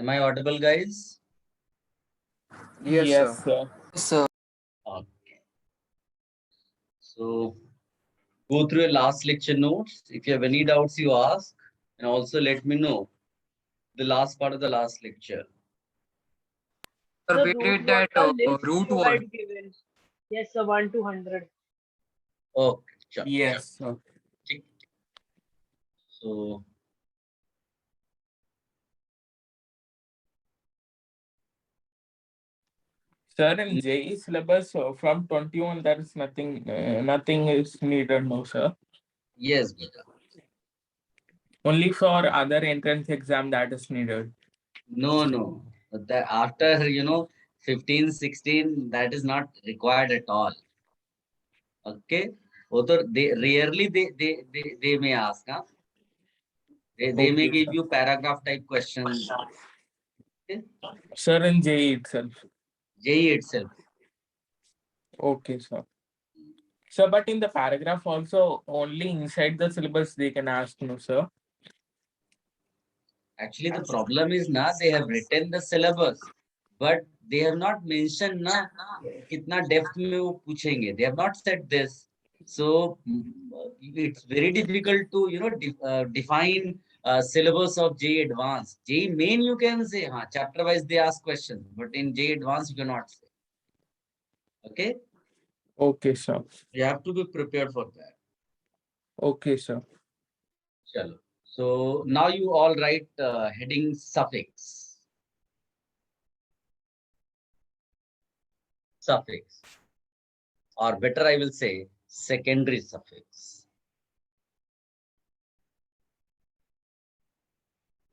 Am I audible, guys? Yes, sir. So Okay. So go through your last lecture notes. If you have any doubts, you ask, and also let me know the last part of the last lecture. sir, The we root did word, that the list root you word. had given. Yes, sir, 1 to 100. Okay, chalo. Yes, sir. ठीक. So Sir, in JE syllabus from 21, there is nothing is needed, no, sir. yes, beta. Only for other entrance exam that is needed. No. That after 15, 16, that is not required at all. Okay. Although they rarely they may ask, huh? They may Okay, give sir. you paragraph type questions. Okay. Sir, in JE itself. JE itself. Okay, sir. Sir, but in the paragraph also, only inside the syllabus they can ask, no, sir. Actually, the problem is na they have written the syllabus, but they have not mentioned na kitna depth mein wo पूछेंगे. They have not said this. So it's very difficult to define syllabus of JEE Advanced. JEE Main you can say, chapter wise they ask questions, but in JEE Advanced you cannot say. Okay, Okay, sir. you have to be prepared for that. Okay, sir. Chalo. So now you all write heading suffix. Suffix, or better I will say secondary suffix.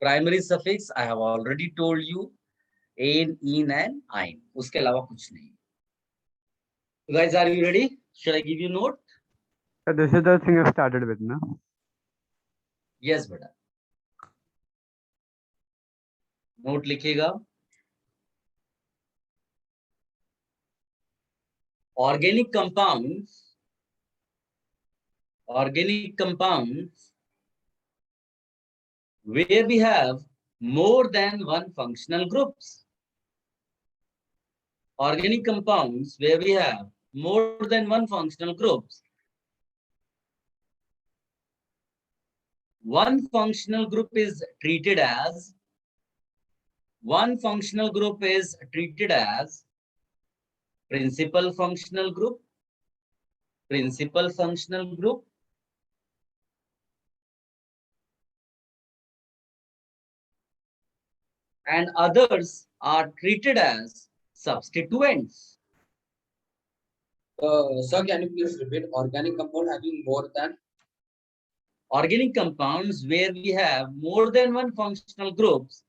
Primary suffix I have already told you, ain, in and ein. उसके अलावा कुछ नहीं. You guys, are you ready? Should I give you note? So this is the thing you started with, no? Yes, beta. Note लिखिएगा. Organic compounds where we have more than one functional groups. Organic compounds where we have more than one functional groups. One functional group is treated as principal functional group, and others are treated as substituents. Sir, can you please repeat? Organic compound having more than Organic compounds where we have more than one functional groups.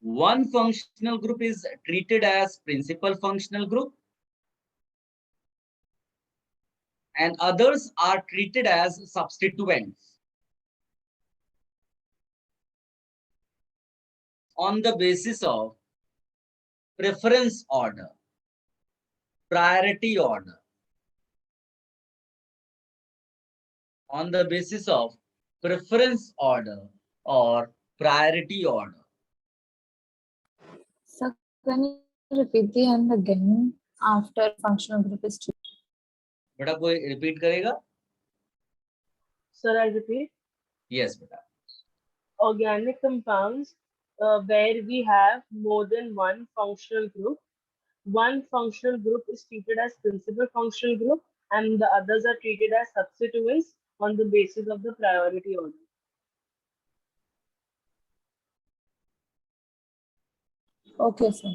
One functional group is treated as principal functional group, and others are treated as substituents on the basis of preference order, priority order. On the basis of preference order or priority order. So can you repeat the end again after functional group is two? बेटा कोई repeat करेगा? Sir, I repeat. Yes, बेटा. Organic compounds where we have more than one functional group. One functional group is treated as principal functional group and the others are treated as substituents on the basis of the priority order. Okay, sir.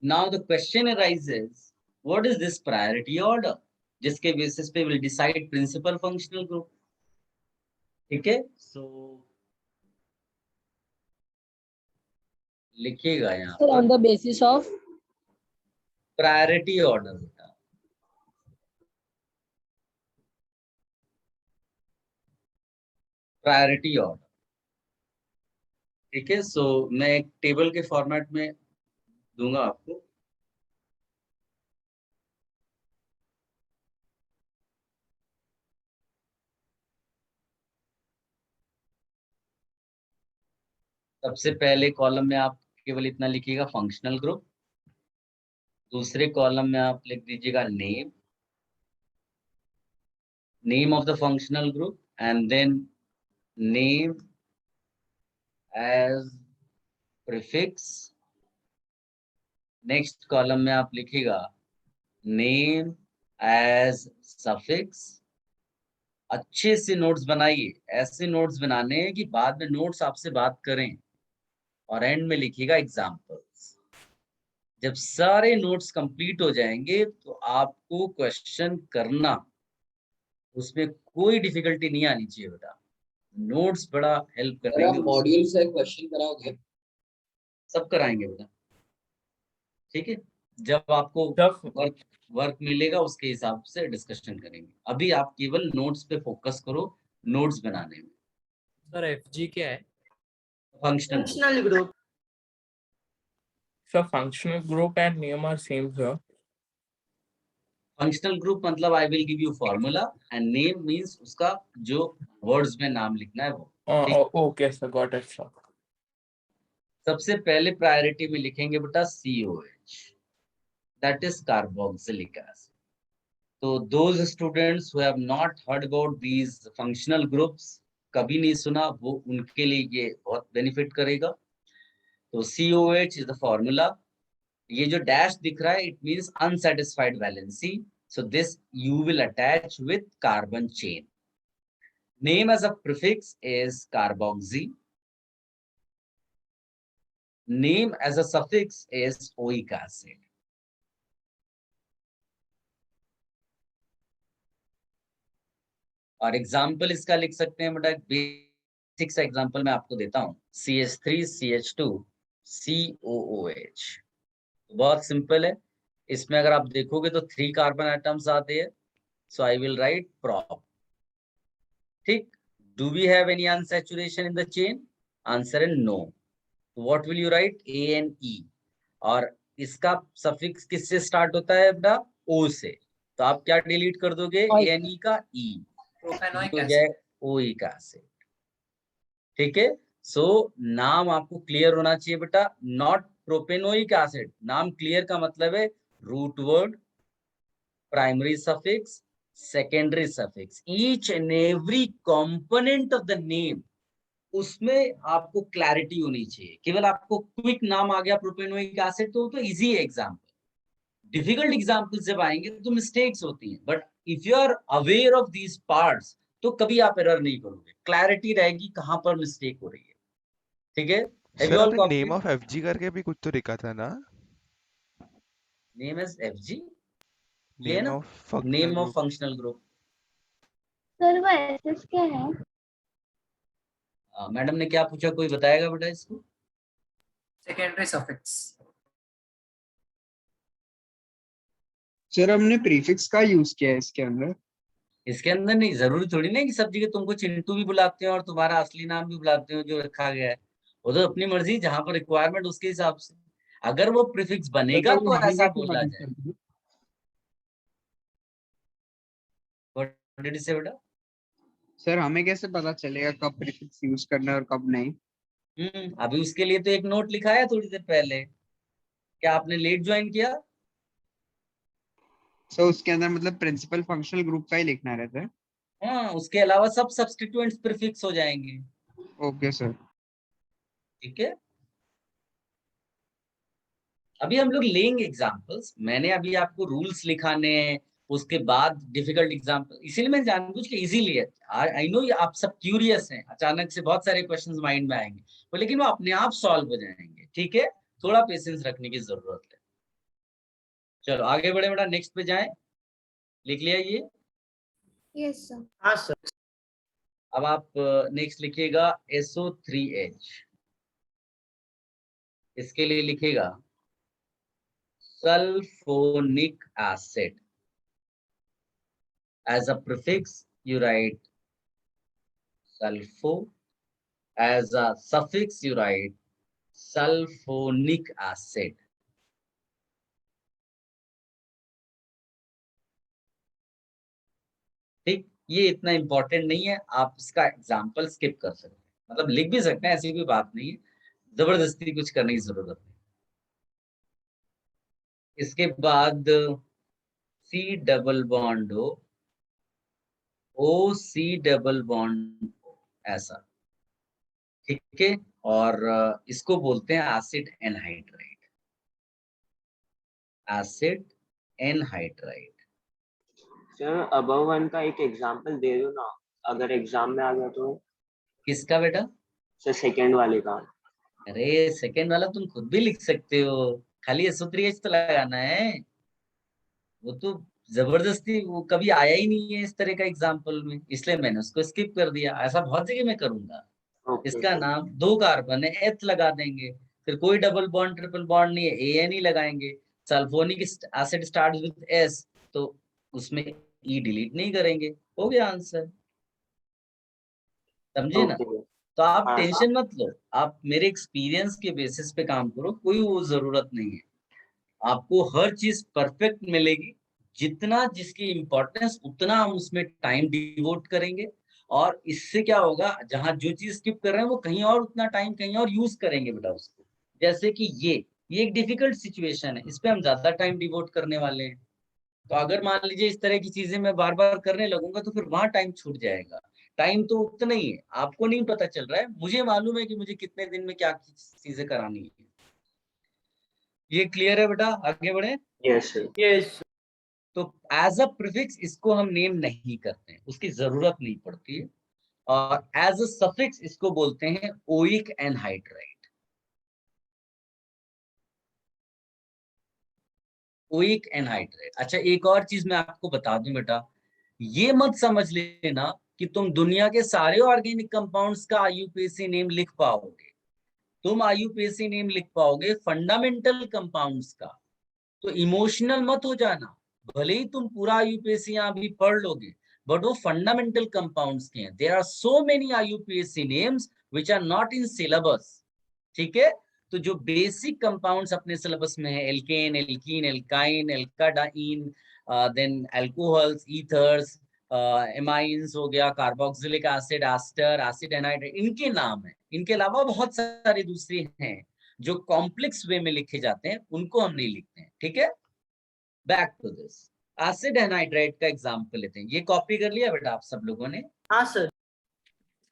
Now the question arises, what is this priority order? जिसके basis पे will decide principal functional group. ठीक है? So लिखिएगा यहाँ Sir, on पर the basis of priority order बेटा. Priority order. ठीक है? So मैं एक टेबल के फॉर्मेट में दूंगा आपको. सबसे पहले कॉलम में आप केवल इतना लिखिएगा फंक्शनल ग्रुप, दूसरे कॉलम में आप लिख दीजिएगा name of the functional group and then name as prefix. Next column में आप लिखिएगा नेम एज सफिक्स। अच्छे से नोट्स बनाइए, ऐसे नोट्स बनाने हैं कि बाद में नोट्स आपसे बात करें, और एंड में लिखिएगा एग्जाम्पल्स। जब सारे नोट्स कंप्लीट हो जाएंगे तो आपको क्वेश्चन करना, उसमें कोई डिफिकल्टी नहीं आनी चाहिए बेटा। नोट्स बड़ा हेल्प सर आप करेंगे, मॉड्यूल से क्वेश्चन कराओगे? सब कराएंगे बेटा, ठीक है। जब आपको जब वर्क मिलेगा उसके हिसाब से डिस्कशन करेंगे। अभी आप केवल नोट्स पे फोकस करो, नोट्स बनाने में। सर एफजी क्या है? Functional group. so functional group and name are same, sir. Functional group मतलब I will give you formula, and name means उसका जो वर्ड्स में नाम लिखना है वो। Okay, sir, got it, sir. सबसे पहले प्रायोरिटी में लिखेंगे बेटा COH, that is carboxylic acid. तो those students who have not heard about these functional groups, कभी नहीं सुना, वो उनके लिए ये बहुत बेनिफिट करेगा। तो COH इज द फॉर्मूला। ये जो डैश दिख रहा है, it means unsatisfied valency, so this you will attach with carbon chain. Name as a prefix is carboxy. Name as a suffix is oic acid. और example इसका लिख सकते हैं बेटा, बेसिक सा एग्जाम्पल मैं आपको देता हूं, CH3CH2 COOH। बहुत सिंपल है। इसमें अगर आप देखोगे तो 3 कार्बन एटम्स आते हैं, सो आई विल राइट prop। ठीक, do we have any unsaturation in the chain? Answer is no. What will you write? ANE। और इसका सफिक्स किससे स्टार्ट होता है बेटा? O से। तो आप क्या डिलीट कर दोगे? ANE का E, प्रोपेनोइक हो एसिड। जाए OE का एसिड। ठीक है। सो नाम आपको क्लियर होना चाहिए बेटा, नॉट प्रोपेनोइक एसिड। नाम क्लियर का मतलब है root word, primary suffix, secondary suffix, each and every component of the name, उसमें आपको क्लैरिटी होनी चाहिए। केवल आपको क्विक नाम आ गया प्रोपेनोइक एसिड तो इजी है एग्जाम्पल। डिफिकल्ट एग्जाम्पल जब आएंगे तो मिस्टेक्स होती हैं, but if you are aware of these parts तो कभी आप एरर नहीं करोगे, क्लैरिटी रहेगी कहां पर मिस्टेक हो रही है। ठीक है। Have सर you all आपने copied? नेम ऑफ एफजी करके भी कुछ तो लिखा था ना? नेम इज FG, ये नेम ना of functional name of group. Functional group. Sir वो एसएस क्या है? मैडम ने क्या पूछा, कोई बताएगा बेटा इसको? Secondary suffix. सर हमने प्रीफिक्स का यूज किया है इसके अंदर। इसके अंदर नहीं, जरूरी थोड़ी ना कि सब जगह तुमको चिंटू भी बुलाते हो और तुम्हारा असली नाम भी बुलाते हो जो रखा गया है। वो तो अपनी मर्जी, जहां पर रिक्वायरमेंट उसके हिसाब से। अगर वो प्रीफिक्स बनेगा तो तो हमें ऐसा कैसे बोला पता जाए। चलेगा? What did you say बेटा? सर हमें कैसे पता चलेगा कब प्रीफिक्स यूज करना है और कब नहीं? अभी उसके लिए तो एक नोट लिखा है थोड़ी देर पहले। क्या आपने लेट ज्वाइन किया? सर उसके अंदर मतलब प्रिंसिपल फंक्शनल ग्रुप का ही लिखना रहता है। हाँ, उसके अलावा सब सब्स्टिट्यूएंट्स प्रीफिक्स हो जाएंगे। Okay sir. ठीक है। अभी हम लोग लेंगे एग्जांपल्स। मैंने अभी आपको रूल्स लिखाने हैं, उसके बाद डिफिकल्ट एग्जांपल, इसीलिए मैं जानबूझ के इजी लिया। आई नो आप सब क्यूरियस हैं, अचानक से बहुत सारे क्वेश्चंस माइंड में आएंगे, तो लेकिन वो अपने आप सॉल्व हो जाएंगे। ठीक है, थोड़ा पेशेंस रखने की जरूरत है। चलो आगे बढ़े बेटा, नेक्स्ट पे जाएं। लिख लिया ये? Yes sir. हाँ सर। अब आप नेक्स्ट लिखिएगा SO3H। इसके लिए लिखिएगा sulphonic acid. As a prefix, you write sulfo. As a suffix, you write sulfonic acid. ठीक, ये इतना इंपॉर्टेंट नहीं है, आप इसका एग्जाम्पल स्किप कर सकते हैं, मतलब लिख भी सकते हैं, ऐसी कोई बात नहीं है, जबरदस्ती कुछ करने की जरूरत नहीं। इसके बाद C double bond O, C double bond ऐसा, ठीक है। और इसको बोलते हैं acid anhydride, acid anhydride. Sir above one का एक एग्जांपल दे दो ना, अगर एग्जाम में आ गया तो। किसका बेटा? सर सेकंड वाले का। अरे सेकंड वाला तुम खुद भी लिख सकते हो, खाली SO3H तो लगाना है। वो तो जबरदस्ती, वो कभी आया ही नहीं है इस तरह का एग्जाम्पल में, इसलिए मैंने उसको स्किप कर दिया। ऐसा बहुत जगह मैं करूंगा। ओके इसका नाम 2 कार्बन है, एथ लगा देंगे, फिर कोई डबल बॉन्ड ट्रिपल बॉन्ड नहीं है, AN ही लगाएंगे। Sulphonic acid start with S, तो उसमें E डिलीट नहीं करेंगे, हो गया आंसर। समझे ना? ओके। तो आप हाँ टेंशन मत लो, आप मेरे एक्सपीरियंस के बेसिस पे काम करो, कोई वो जरूरत नहीं है। आपको हर चीज परफेक्ट मिलेगी, जितना जिसकी इम्पोर्टेंस उतना हम उसमें टाइम डिवोट करेंगे। और इससे क्या होगा, जहां जो चीज स्किप कर रहे हैं वो कहीं और उतना टाइम कहीं और यूज करेंगे बेटा उसको। जैसे कि ये एक डिफिकल्ट सिचुएशन है, इस पे हम ज्यादा टाइम डिवोट करने वाले हैं। तो अगर मान लीजिए इस तरह की चीजें मैं बार बार करने लगूंगा तो फिर वहां टाइम छूट जाएगा। टाइम तो उतना ही है, आपको नहीं पता चल रहा है, मुझे मालूम है कि मुझे कितने दिन में क्या चीजें करानी है। ये क्लियर है बेटा? आगे बढ़े। Yes sir. यस तो एज अ प्रीफिक्स इसको हम नेम नहीं करते हैं, उसकी जरूरत नहीं पड़ती है। और एज अ सफिक्स इसको बोलते हैं ओइक एनहाइड्राइड, ओइक एनहाइड्राइड। अच्छा, एक और चीज मैं आपको बता दूं बेटा, ये मत समझ लेना कि तुम दुनिया के सारे ऑर्गेनिक कंपाउंड्स का IUPAC नेम लिख पाओगे। तुम IUPAC नेम लिख पाओगे फंडामेंटल कंपाउंड्स का। तो इमोशनल मत हो जाना, भले ही तुम पूरा IUPAC यहाँ भी पढ़ लोगे, बट वो फंडामेंटल कंपाउंड्स के हैं। There are so many IUPAC names which are not in syllabus, ठीक है। तो जो बेसिक कंपाउंड्स अपने सिलेबस में है, alkane, alkene, alkyne, alkadiene, then alcohols, ethers, amines हो गया, carboxylic acid, ester, acid anhydride, इनके नाम है। इनके अलावा बहुत सारे दूसरे हैं जो कॉम्प्लेक्स वे में लिखे जाते हैं, उनको हम नहीं लिखते हैं, ठीक है। Back to this, acid anhydride का एग्जांपल लेते हैं। ये कॉपी कर लिया बेटा आप सब लोगों ने? हाँ sir.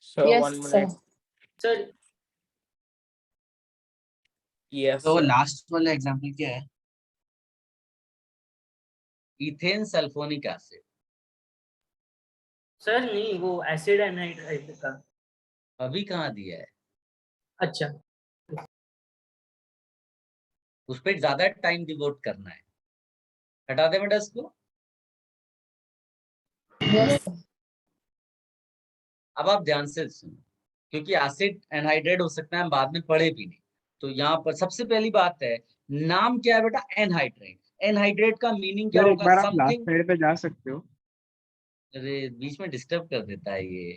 So Yes, 1 sir. minute. Sir Yes, तो sir. लास्ट वाला एग्जांपल क्या है? Ethane sulphonic acid. सर नहीं, वो एसिड एनाहाइड्राइड का। अभी कहाँ दिया है? अच्छा उस पर ज्यादा टाइम डिवोट करना है, हटा दे बेटा इसको। Yes, sir. अब आप ध्यान से सुनो, क्योंकि एसिड एनहाइड्रेट हो सकता है हम बाद में पढ़े भी नहीं। तो यहाँ पर सबसे पहली बात है, नाम क्या है बेटा? एनहाइड्रेट। एनहाइड्रेट का मीनिंग क्या सर एक होगा? बार आप लास्ट समथिंग। साइड पे जा सकते हो? अरे बीच में डिस्टर्ब कर देता है ये।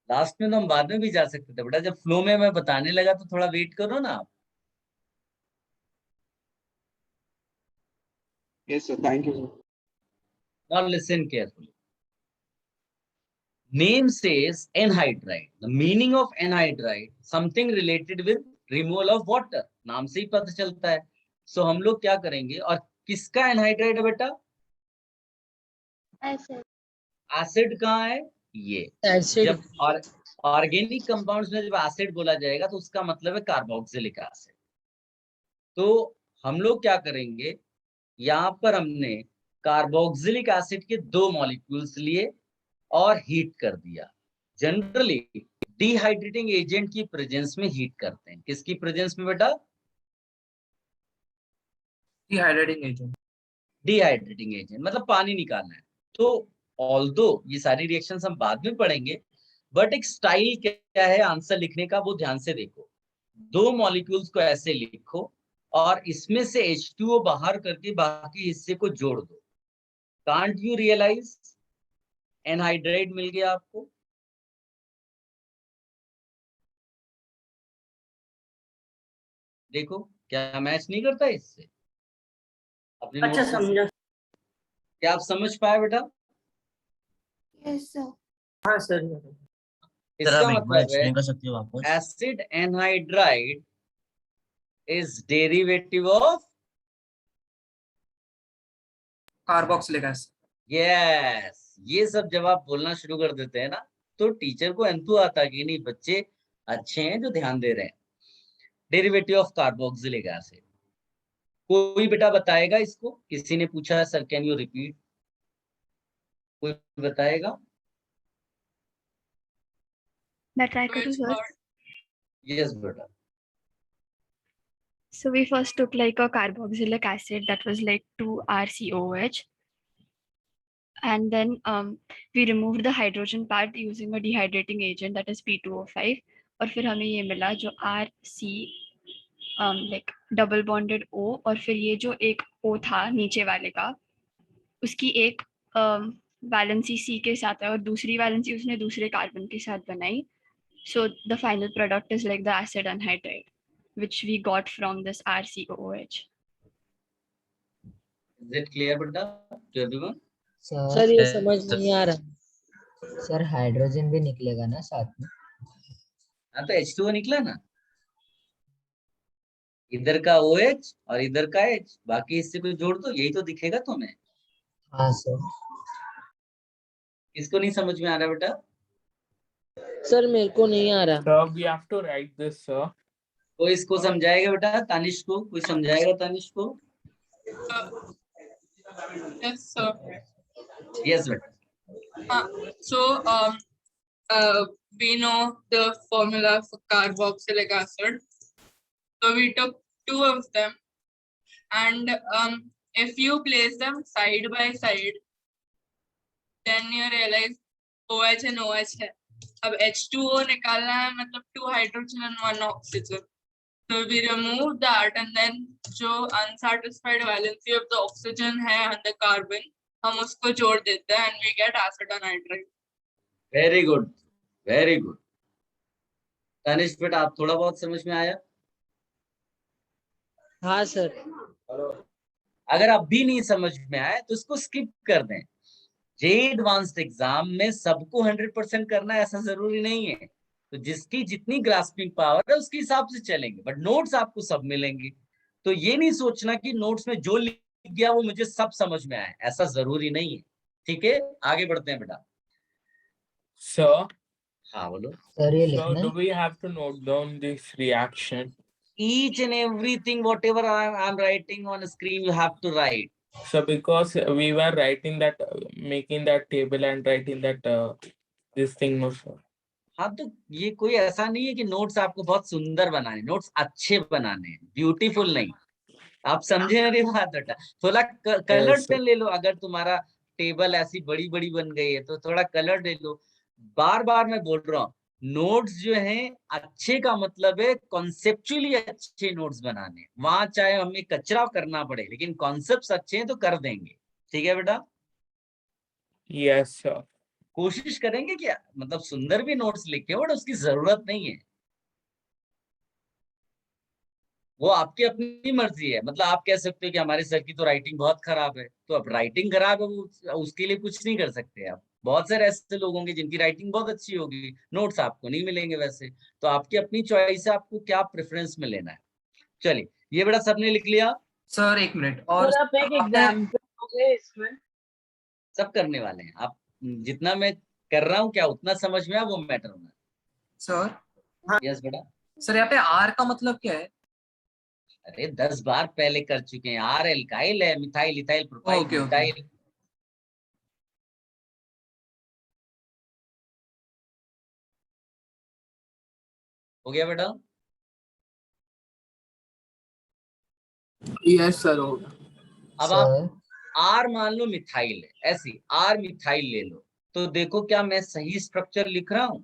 लास्ट में तो हम बाद में भी जा सकते थे बेटा, जब फ्लो में मैं बताने लगा तो थोड़ा वेट करो ना आप। Yes sir, thank you sir. Now listen carefully. Name says anhydride. The meaning of anhydride, something related with removal of water. नाम से ही पता चलता है। सो हम लोग क्या करेंगे, और किसका एनहाइड्राइड है बेटा? एसिड कहाँ है? ये एसिड। जब और ऑर्गेनिक कंपाउंड्स में जब एसिड बोला जाएगा तो उसका मतलब है कार्बोक्सिलिक एसिड। तो हम लोग क्या करेंगे, यहाँ पर हमने कार्बोक्सिलिक एसिड के 2 मॉलिक्यूल्स लिए और हीट कर दिया। जनरली डिहाइड्रेटिंग एजेंट की प्रेजेंस में हीट करते हैं। किसकी प्रेजेंस में बेटा? Dehydrating agent. डिहाइड्रेटिंग एजेंट मतलब पानी निकालना है। तो ऑल्दो ये सारी रिएक्शंस हम बाद में पढ़ेंगे, बट एक स्टाइल क्या है आंसर लिखने का, वो ध्यान से देखो। 2 मॉलिक्यूल्स को ऐसे लिखो और इसमें से H2O बाहर करके बाकी हिस्से को जोड़ दो। कांट यू रियलाइज एनहाइड्राइड मिल गया आपको? देखो क्या मैच नहीं करता इससे अपने अच्छा नोट्स से? समझा। क्या आप समझ पाए बेटा? Yes, sir. हाँ सर। इसका मतलब है acid anhydride is derivative of carboxylic acid. Yes. ये सब जब आप बोलना शुरू कर देते हैं ना तो टीचर को एंथू आता है कि नहीं बच्चे अच्छे हैं जो ध्यान दे रहे हैं। Derivative of carboxylic acid. कोई बेटा बताएगा इसको? किसी ने पूछा सर कैन यू रिपीट? कोई बताएगा? मैं ट्राई करूं सर? यस बेटा। So we first took like a carboxylic acid that was like 2RCOH, and then we removed the hydrogen part using a dehydrating agent that is P2O5, और फिर हमें ये मिला जो RC like double bonded O, और फिर ये जो एक O था नीचे वाले का उसकी एक वैलेंसी C के साथ है और दूसरी वैलेंसी उसने दूसरे कार्बन के साथ बनाई. So the final product is like the acid anhydride, which we got from this RCOOH. Is it clear बेटा to everyone? सर ये समझ नहीं आ रहा। सर हाइड्रोजन भी निकलेगा ना साथ में? हाँ तो H2O निकला ना, इधर का OH और इधर का H, बाकी इससे कुछ जोड़ दो यही तो दिखेगा तुम्हें। हाँ सर। इसको नहीं समझ में आ रहा बेटा? सर मेरे को नहीं आ रहा। So we have to write this, sir. कोई इसको समझाएगा बेटा? तानिश को कोई समझाएगा? तानिश को? Yes, sir. यस बेटा। So we know the formula for carboxylic acid. So we took two of them, and if you place them side by side, then you realize OH and OH है। अब H2O निकालना है, मतलब 2 hydrogen and 1 oxygen. So we remove that, and then जो unsatisfied valency of the oxygen है on the carbon, हम उसको जोड़ देते हैं and we get acid anhydride. Very good, very good. Tanish बेटा आप थोड़ा बहुत समझ में आया? हाँ सर। अगर आप भी नहीं समझ में आए तो इसको स्किप कर दें। जे एडवांस्ड एग्जाम में सबको 100% करना ऐसा जरूरी नहीं है, तो जिसकी जितनी ग्रास्पिंग पावर है उसके हिसाब से चलेंगे, बट नोट्स आपको सब मिलेंगे। तो ये नहीं सोचना कि नोट्स में जो लिख गया वो मुझे सब समझ में आए, ऐसा जरूरी नहीं है। ठीक है, आगे बढ़ते हैं बेटा। Sir, हाँ बोलो। सर ये so लिखना do we have to note down this reaction? Each and everything whatever I'm writing on screen you have to write. So because we were writing that, making that table and writing that this thing, no sir. हाँ तो ये कोई ऐसा नहीं है कि notes आपको बहुत सुंदर बनाने, नोट्स अच्छे बनाने हैं, ब्यूटीफुल नहीं। आप समझे मेरी बात बेटा? थोड़ा कलर्ड पेन ले लो। अगर तुम्हारा टेबल ऐसी बड़ी बड़ी बन गई है तो थोड़ा कलर ले लो। बार बार मैं बोल रहा हूँ, नोट्स जो हैं अच्छे का मतलब है कॉन्सेप्चुअली अच्छे नोट्स बनाने। वहां चाहे हमें कचरा करना पड़े लेकिन कॉन्सेप्ट्स अच्छे हैं तो कर देंगे। ठीक है बेटा? Yes sir. कोशिश करेंगे कि मतलब सुंदर भी नोट्स लिखे, बट उसकी जरूरत नहीं है, वो आपकी अपनी मर्जी है। मतलब आप कह सकते हो कि हमारे सर की तो राइटिंग बहुत खराब है, तो अब राइटिंग खराब है वो उसके लिए कुछ नहीं कर सकते आप। बहुत सारे ऐसे लोग होंगे जिनकी राइटिंग बहुत अच्छी होगी, नोट्स आपको नहीं मिलेंगे वैसे। तो आपकी अपनी चॉइस है, आपको क्या प्रेफरेंस में लेना है। चलिए ये बेटा सबने लिख लिया? सर एक मिनट और सर आप एक एग्जांपल दोगे इसमें? सब करने वाले हैं आप, जितना मैं कर रहा हूँ क्या उतना समझ में आ वो मैटर होना। सर। यस बेटा। सर यहाँ पे आर का मतलब क्या है? अरे 10 बार पहले कर चुके हैं। आर एल्काइल है, methyl ethyl propyl okay, okay. Butyl. हो गया बेटा? यस सर हो गया। अब आप आर मान लो मिथाइल है, ऐसी आर मिथाइल ले लो, तो देखो क्या मैं सही स्ट्रक्चर लिख रहा हूं?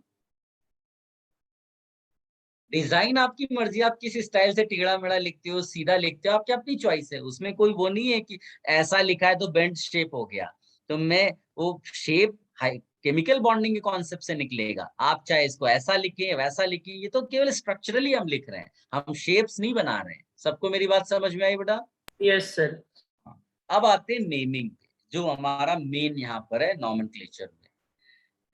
डिजाइन आपकी मर्जी, आप किस स्टाइल से टिगड़ा मेड़ा लिखते हो, सीधा लिखते हो, आपकी अपनी चॉइस है। उसमें कोई वो नहीं है कि ऐसा लिखा है तो बेंड शेप हो गया। तो मैं वो शेप केमिकल बॉन्डिंग के कॉन्सेप्ट से निकलेगा। आप चाहे इसको ऐसा लिखें वैसा लिखें, ये तो केवल स्ट्रक्चरली हम लिख रहे हैं, हम शेप्स नहीं बना रहे हैं। सबको मेरी बात समझ में आई बेटा? Yes sir. अब आते हैं नेमिंग पे, जो हमारा मेन यहाँ पर है नॉमेनक्लेचर में।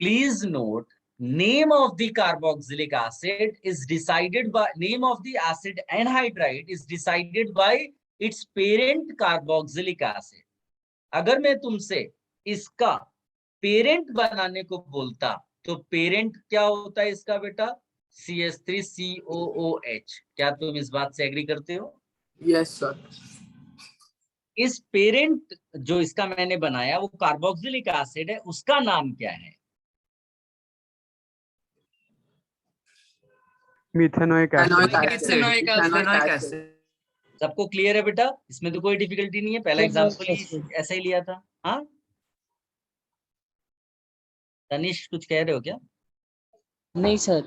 Please note name of the carboxylic acid is decided by name of the acid anhydride is decided by its parent carboxylic acid. अगर मैं तुमसे इसका पेरेंट बनाने को बोलता तो पेरेंट क्या होता है इसका बेटा? CH3COOH. क्या तुम इस बात से एग्री करते हो? Yes sir. इस पेरेंट जो इसका मैंने बनाया वो कार्बोक्सिलिक एसिड है, उसका नाम क्या है? Methanoic Ethanoic acid. सबको क्लियर है बेटा? इसमें तो कोई डिफिकल्टी नहीं है, पहला एग्जांपल ऐसा ही लिया था। हाँ तनिष कुछ कह रहे हो क्या? नहीं सर।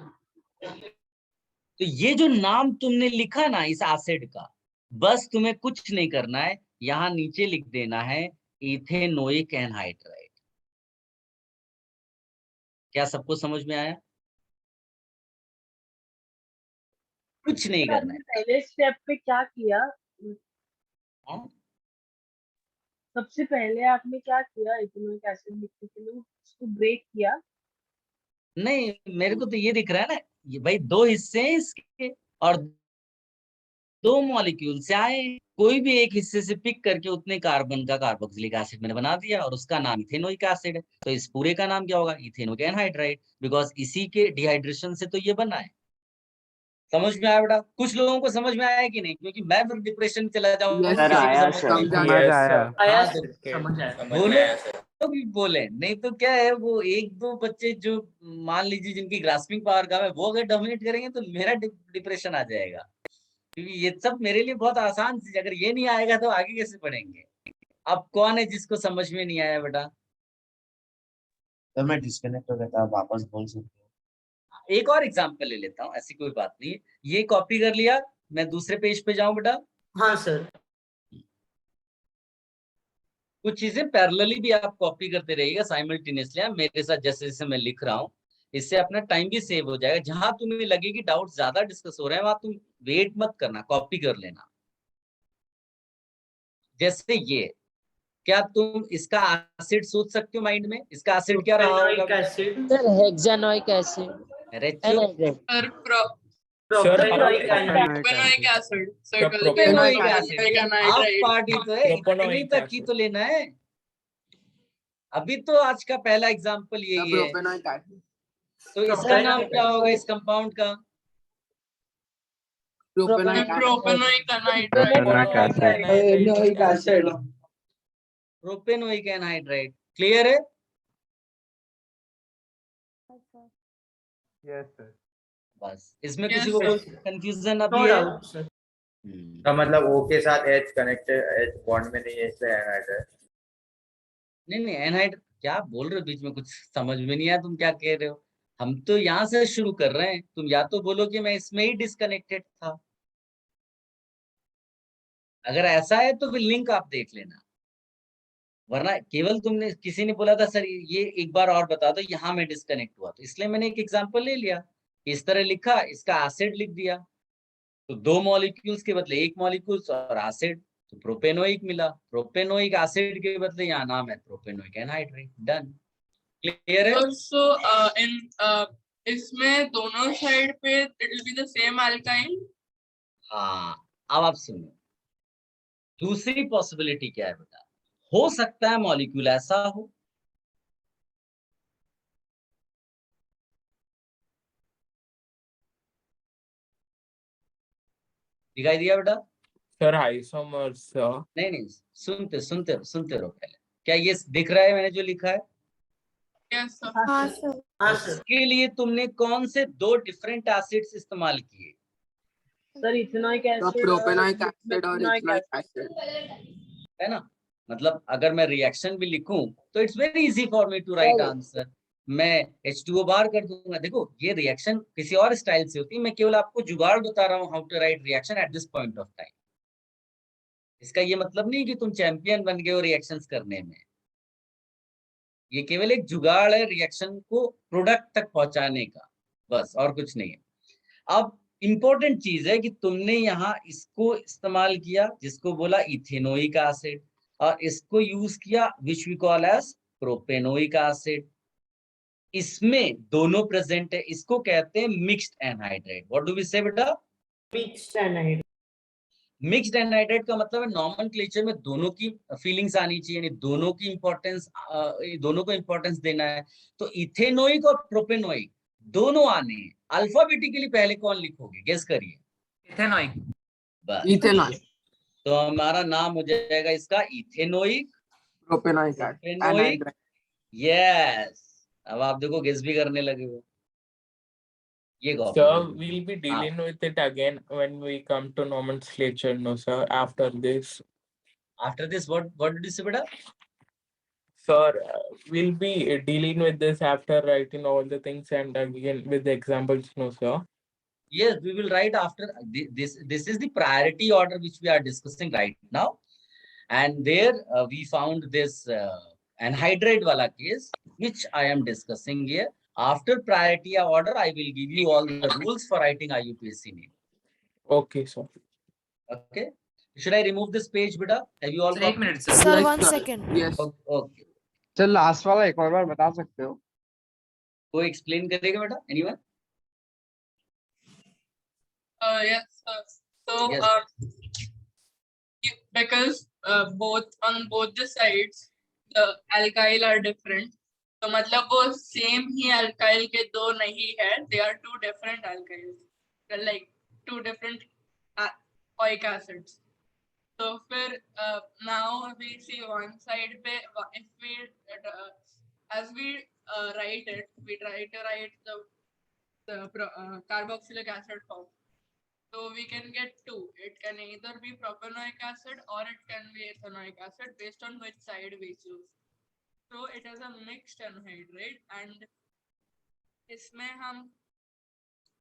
तो ये जो नाम तुमने लिखा ना इस एसिड का, बस तुम्हें कुछ नहीं करना है, यहाँ नीचे लिख देना है इथेनोइक एनहाइड्राइड। क्या सबको समझ में आया? कुछ नहीं करना है। पहले स्टेप पे क्या किया? हाँ? सबसे पहले आपने क्या किया? इथेनोइक एसिड लिखने के लिए उसको ब्रेक किया? नहीं, मेरे को तो ये दिख रहा है ना, ये भाई दो हिस्से हैं इसके और दो मॉलिक्यूल से आए, कोई भी एक हिस्से से पिक करके उतने कार्बन का कार्बोक्सिलिक एसिड मैंने बना दिया और उसका नाम इथेनोइक एसिड है। तो इस पूरे का नाम क्या होगा? इथेनोइक एनहाइड्राइड, बिकॉज इसी के डिहाइड्रेशन से तो ये बना है। समझ में आया बेटा? कुछ लोगों को समझ में आया कि नहीं? क्योंकि मैं फिर डिप्रेशन चला जाऊंगा। सर आया सर। तो भी बोले नहीं तो क्या है, वो एक दो बच्चे जो मान लीजिए जिनकी ग्रास्पिंग पावर कम है वो अगर डोमिनेट करेंगे तो मेरा डिप्रेशन आ जाएगा, क्योंकि ये सब मेरे लिए बहुत आसान चीज, अगर ये नहीं आएगा तो आगे कैसे पढ़ेंगे? अब कौन है जिसको समझ में नहीं आया बेटा? तो मैं डिस्कनेक्ट हो गया था, वापस बोल सकते हो? एक और एग्जांपल ले लेता हूँ, ऐसी कोई बात नहीं है। ये कॉपी कर लिया, मैं दूसरे पेज पे जाऊं बेटा? हाँ सर। कुछ चीजें पैरेलली भी आप कॉपी करते रहिएगा साइमल्टेनियसली, मेरे साथ जैसे जैसे मैं लिख रहा हूँ, इससे अपना टाइम भी सेव हो जाएगा। जहां तुम्हें लगे कि डाउट ज्यादा डिस्कस हो रहे हैं वहां तुम वेट मत करना, कॉपी कर लेना। जैसे ये, क्या तुम इसका एसिड सोच सकते हो माइंड में? इसका एसिड क्या रहा होगा? Sir hexanoic acid. अरे चुप। Propanoic acid. प्रोपेनोइक एसिड आप पार्टी तो है, इतनी तक ही तो लेना है। अभी तो आज का पहला एग्जांपल यही है। तो इसका नाम क्या होगा इस कंपाउंड का? Propanoic anhydride. क्लियर है? Yes sir. बस इसमें किसी को कोई कंफ्यूजन अभी है? तो मतलब O के साथ H कनेक्टेड, H बॉन्ड में नहीं है इसलिए एनहाइड है। नहीं एनहाइड क्या बोल रहे हो? बीच में कुछ समझ में नहीं आया तुम क्या कह रहे हो। हम तो यहाँ से शुरू कर रहे हैं, तुम या तो बोलो कि मैं इसमें ही डिस्कनेक्टेड था। अगर ऐसा है तो फिर लिंक आप देख लेना, वरना केवल तुमने किसी ने बोला था सर ये एक बार और बता दो, यहाँ में डिस्कनेक्ट हुआ, तो इसलिए मैंने एक एग्जांपल ले लिया। इस तरह लिखा, इसका एसिड लिख दिया, तो दो मॉलिक्यूल्स के बदले एक मॉलिक्यूल्स और एसिड, तो प्रोपेनोइक मिला। प्रोपेनोइक एसिड के बदले यहाँ नाम है प्रोपेनोइक एनहाइड्राइड। डन। क्लियर है? इसमें दोनों साइड पे it will be the same alkyne. हाँ अब आप सुनो, दूसरी पॉसिबिलिटी क्या है बेटा? हो सकता है मॉलिक्यूल ऐसा हो, दिखाई दिया बेटा? Sir isomers. नहीं सुनते रहो पहले। क्या ये दिख रहा है मैंने जो लिखा है? Yes sir. हाँ सर। इसके लिए तुमने कौन से दो डिफरेंट एसिड्स इस्तेमाल किए? Sir ethanoic acid, propanoic acid और इथेनोइक एसिड है ना? मतलब अगर मैं रिएक्शन भी लिखूं तो it's very easy for me to write answer. मैं H2O बार कर दूंगा। देखो ये रिएक्शन किसी और स्टाइल से होती है, मैं केवल आपको जुगाड़ बता रहा हूँ how to write reaction at this point of time. इसका ये मतलब नहीं कि तुम चैंपियन बन गए हो रिएक्शंस करने में, ये केवल एक जुगाड़ है रिएक्शन को प्रोडक्ट तक पहुंचाने का, बस और कुछ नहीं है। अब इंपॉर्टेंट चीज है कि तुमने यहाँ इसको इस्तेमाल किया जिसको बोला इथेनोइक एसिड, और इसको यूज किया which we call as propanoic acid. इसमें दोनों प्रेजेंट है, इसको कहते हैं mixed anhydride. What do we say बेटा? Mixed anhydride. मिक्स्ड एनहाइड्राइड का मतलब है नॉमेनक्लेचर में दोनों की फीलिंग्स आनी चाहिए, यानी दोनों की इंपॉर्टेंस, दोनों को इंपॉर्टेंस देना है। तो इथेनोइक और प्रोपेनोइक दोनों आने हैं। अल्फाबेटिकली पहले कौन लिखोगे, गेस करिए? इथेनॉइक। बस, इथेनॉइक। तो हमारा नाम हो जाएगा इसका इथेनोइक प्रोपेनोइक। यस। अब आप देखो गेस भी करने लगे हो। ये गो Sir, we'll be dealing with it again when we come to nomenclature, no sir, after this. After this what did you से बेटा? Sir, we'll be dealing with this after writing all the things and again with the examples, no sir. Yes, we will write after this. This is the priority order which we are discussing right now, and there we found this anhydride wala case which I am discussing here. After priority order, I will give you all the rules for writing IUPAC name. Okay, sir. Okay. Should I remove this page, beta? Have you all? Sir, 1 minute, sir. Sir, Yes, 1 sir. second. Yes. Okay. Sir last वाला एक और बार बता सकते हो? कोई explain करेगा बेटा? Anyone? Yes, sir. So, Yes. because on both the sides, the alkyl are different. तो मतलब वो सेम ही alkyl के दो नहीं है, they are two different alkyls. They're like two different oic acids. तो फिर now we see one side पे, if we as we write it, we try to write the carboxylic acid form. So we can get two. It can either be propanoic acid or it can be ethanoic acid based on which side we choose. So it is a mixed anhydride, and इसमें हम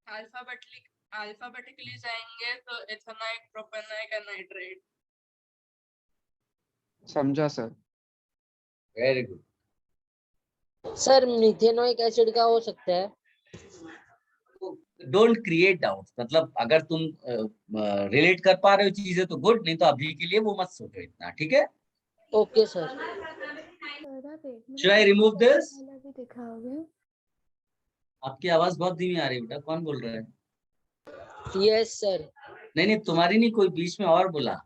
alphabetically जाएंगे तो ethanoic, propanoic anhydride. समझा sir. Very good. Sir methanoic acid का हो सकता है? Don't create doubts, मतलब अगर तुम रिलेट कर पा रहे हो चीजें तो गुड, नहीं तो अभी के लिए वो मत सोचो इतना, ठीक है? Okay sir. Should I remove this? आपकी आवाज बहुत धीमी आ रही है बेटा, कौन बोल रहा है? Yes sir. नहीं, तुम्हारी नहीं, कोई बीच में और बोला।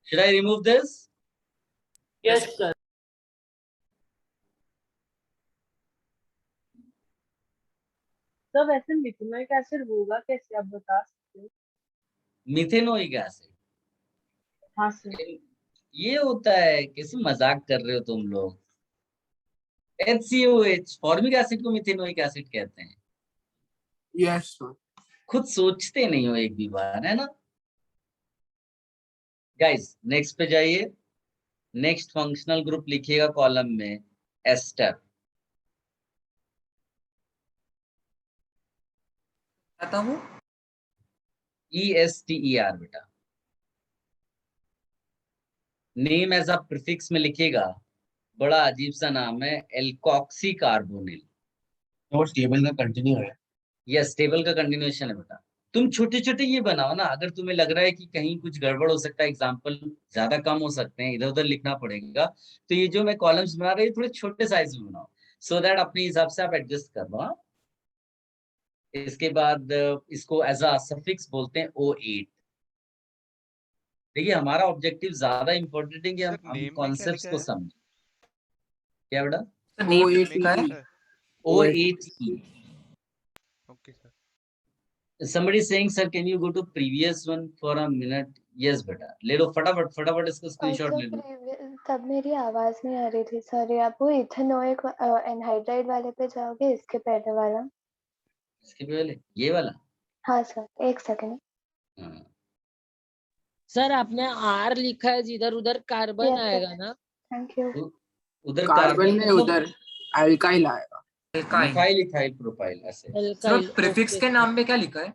Should I remove this? Yes, sir. तो वैसे मिथेनोइक एसिड होगा कैसे, आप बता सकते हो? Methanoic acid? हाँ सर। ये होता है, कैसे मजाक कर रहे हो तुम लोग? HCOH, फॉर्मिक एसिड को मिथेनोइक एसिड कहते हैं। Yes, sir. खुद सोचते नहीं हो एक भी बार, है ना? गाइस नेक्स्ट पे जाइए। नेक्स्ट फंक्शनल ग्रुप लिखिएगा कॉलम में एस्टर। आता हूँ। ESTER बेटा। नेम एज अ प्रीफिक्स में लिखिएगा, बड़ा अजीब सा नाम है, एल्कोक्सी कार्बोनिल। और टेबल का कंटिन्यू है। यस, टेबल का कंटिन्यूएशन है बेटा। तुम छोटे छोटे ये बनाओ ना, अगर तुम्हें लग रहा है कि कहीं कुछ गड़बड़ हो सकता है, एग्जाम्पल ज्यादा कम हो सकते हैं, इधर उधर लिखना पड़ेगा, तो ये जो मैं कॉलम्स बना रही हूँ थोड़े छोटे साइज में बनाओ, सो दैट अपने हिसाब से आप एडजस्ट कर लो। इसके बाद इसको एज अ सफिक्स बोलते हैं O8। देखिए हमारा ऑब्जेक्टिव ज्यादा इंपॉर्टेंट है कि हम कॉन्सेप्ट्स को समझें। क्या बेटा? O8E। Okay, sir. Somebody is saying, sir, can you go to previous one for a minute? Yes, बेटा, ले लो फटाफट इसका स्क्रीनशॉट ले लो। तब मेरी आवाज नहीं आ रही थी सर, आप वो इथेनोइक एनहाइड्राइड वाले पे जाओगे, इसके पहले वाला? इसके पहले ये वाला? हाँ सर, एक सेकंड। सर आपने R लिखा है, जिधर उधर कार्बन आएगा ना? Thank you. उधर कार्बन में उधर अल्काइल आएगा। इथाइल प्रोपाइल ऐसे। सर प्रीफिक्स के नाम में क्या लिखा है?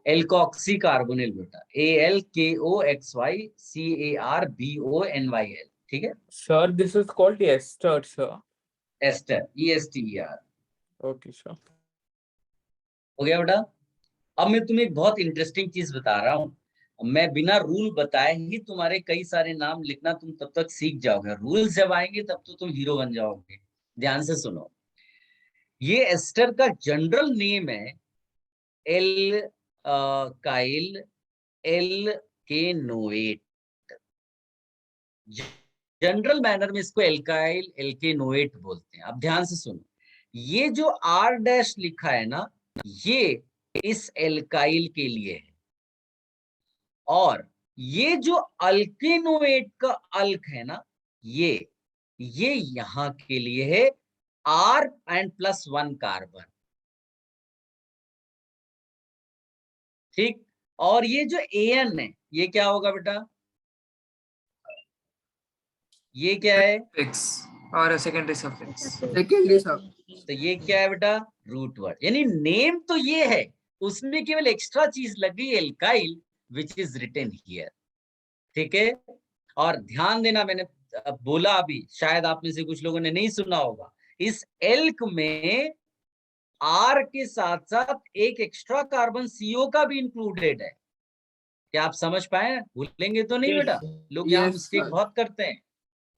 एल्कोक्सी कार्बोनिल बेटा, ALKOXYCARBONYL, ठीक है? Sir, this is called ester, sir. Ester, ESTER। Okay, sir. हो गया बेटा? अब मैं तुम्हें एक बहुत इंटरेस्टिंग चीज बता रहा हूँ। मैं बिना रूल बताए ही तुम्हारे कई सारे नाम लिखना तुम तब तक सीख जाओगे, रूल्स जब आएंगे तब तो तुम हीरो बन जाओगे। ध्यान से सुनो, ये एस्टर का जनरल नेम है एल काइल एल के नोएट। जनरल मैनर में इसको एल्काइल एल्केनोएट बोलते हैं। अब ध्यान से सुनो, ये जो आर डैश लिखा है ना, ये इस एल्काइल के लिए है, और ये जो अल्केनोएट का अल्क है ना, ये यहां के लिए है R and +1 कार्बन। ठीक, और ये जो AN है ये क्या होगा बेटा, ये क्या है, फिक्स और सेकेंडरी सफिक्स। सेकेंडरी सब। तो ये क्या है बेटा, रूट वर्ड। यानी नेम तो ये है, उसमें केवल एक्स्ट्रा चीज लग गई alkyl which is written here. ठीक है, और ध्यान देना, मैंने बोला अभी, शायद आप में से कुछ लोगों ने नहीं सुना होगा, इस एल्क में आर के साथ साथ एक एक्स्ट्रा कार्बन CO का भी इंक्लूडेड है। क्या आप समझ पाए, भूलेंगे तो नहीं बेटा, लोग यहाँ मिस्टेक बहुत करते हैं।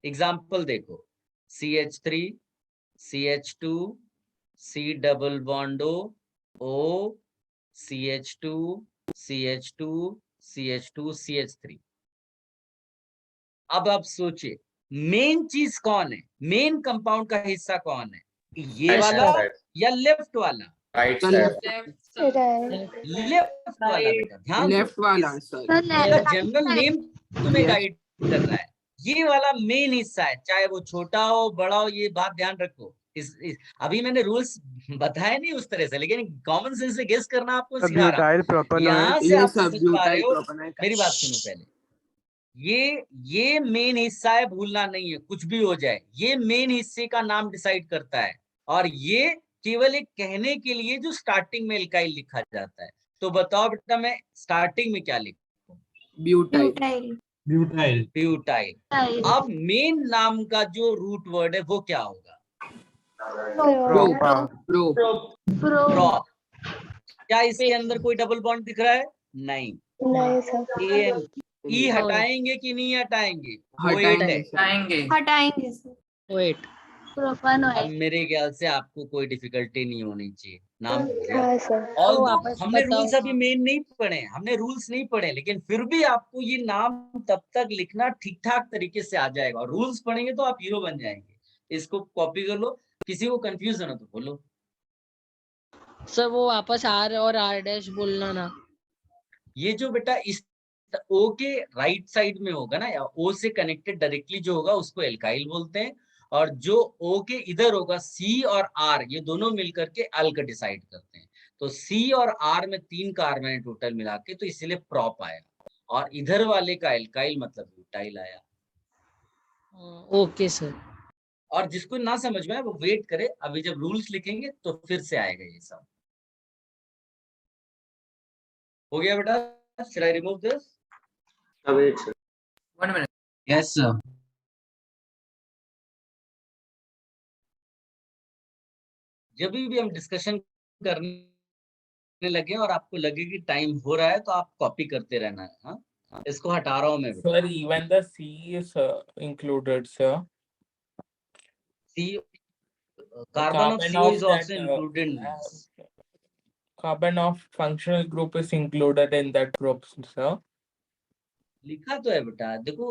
एग्जाम्पल देखो, CH3 CH2 C double bond O CH2 CH2 CH2 CH3। अब आप सोचिए मेन चीज कौन है, मेन कंपाउंड का हिस्सा कौन है, ये वाला या लेफ्ट वाला? राइट लेफ्ट वाला बेटा, ध्यान लेफ्ट वाला सर। जनरल नेम तुम्हें गाइड कर रहा है, ये वाला मेन हिस्सा है, चाहे वो छोटा हो बड़ा हो, ये बात ध्यान रखो। अभी मैंने रूल्स बताए नहीं उस तरह से, लेकिन कॉमन सेंस से गेस करना आपको सिखा रहा हूं। यहाँ से आप समझ पा रहे हो, मेरी बात सुनो पहले, ये मेन हिस्सा है, भूलना नहीं है, कुछ भी हो जाए ये मेन हिस्से का नाम डिसाइड करता है, और ये केवल एक कहने के लिए जो स्टार्टिंग में एल्काइल लिखा जाता है। तो बताओ बेटा, मैं स्टार्टिंग में क्या लिखूं? ब्यूटाइल। ब्यूटाइल। ब्यूटाइल। अब मेन नाम का जो रूट वर्ड है वो क्या होगा? प्रो। क्या इसके अंदर कोई डबल बॉन्ड दिख रहा है? नहीं। नहीं सर। एन ई हटाएंगे कि नहीं हटाएंगे? हटाएंगे वेट। अब मेरे ख्याल से आपको कोई डिफिकल्टी नहीं होनी चाहिए, नाम हो गया। हाँ सर। और वापस हमने बताओ। रूल्स अभी मेन नहीं पढ़े, हमने रूल्स नहीं पढ़े, लेकिन फिर भी आपको ये नाम तब तक लिखना ठीक ठाक तरीके से आ जाएगा, और रूल्स पढ़ेंगे तो आप हीरो बन जाएंगे। इसको कॉपी कर लो, किसी को कंफ्यूजन हो तो बोलो। सर वो वापस आर और आर डैश बोलना ना। ये जो बेटा इस O के राइट साइड में होगा ना, या O से कनेक्टेड डायरेक्टली जो होगा उसको एल्काइल बोलते हैं, और जो O के इधर होगा C और R, ये दोनों मिलकर के अल्क डिसाइड करते हैं। तो C और R में 3 कार्बन है टोटल मिला के, तो इसीलिए प्रॉप आया, और इधर वाले का एल्काइल मतलब ब्यूटाइल आया। Okay sir. और जिसको ना समझ में आए वो वेट करे, अभी जब रूल्स लिखेंगे तो फिर से आएगा ये सब। हो गया बेटा? Should I remove this? Wait, sir. 1 minute. Yes sir. जब भी हम डिस्कशन करने लगे और आपको लगे कि टाइम हो रहा है तो आप कॉपी करते रहना है। हाँ, इसको हटा रहा हूं मैं। Sir, even the C is included, sir. C, carbon of CO is also included in this. Carbon of functional group is included in that group, sir. लिखा तो है बेटा, देखो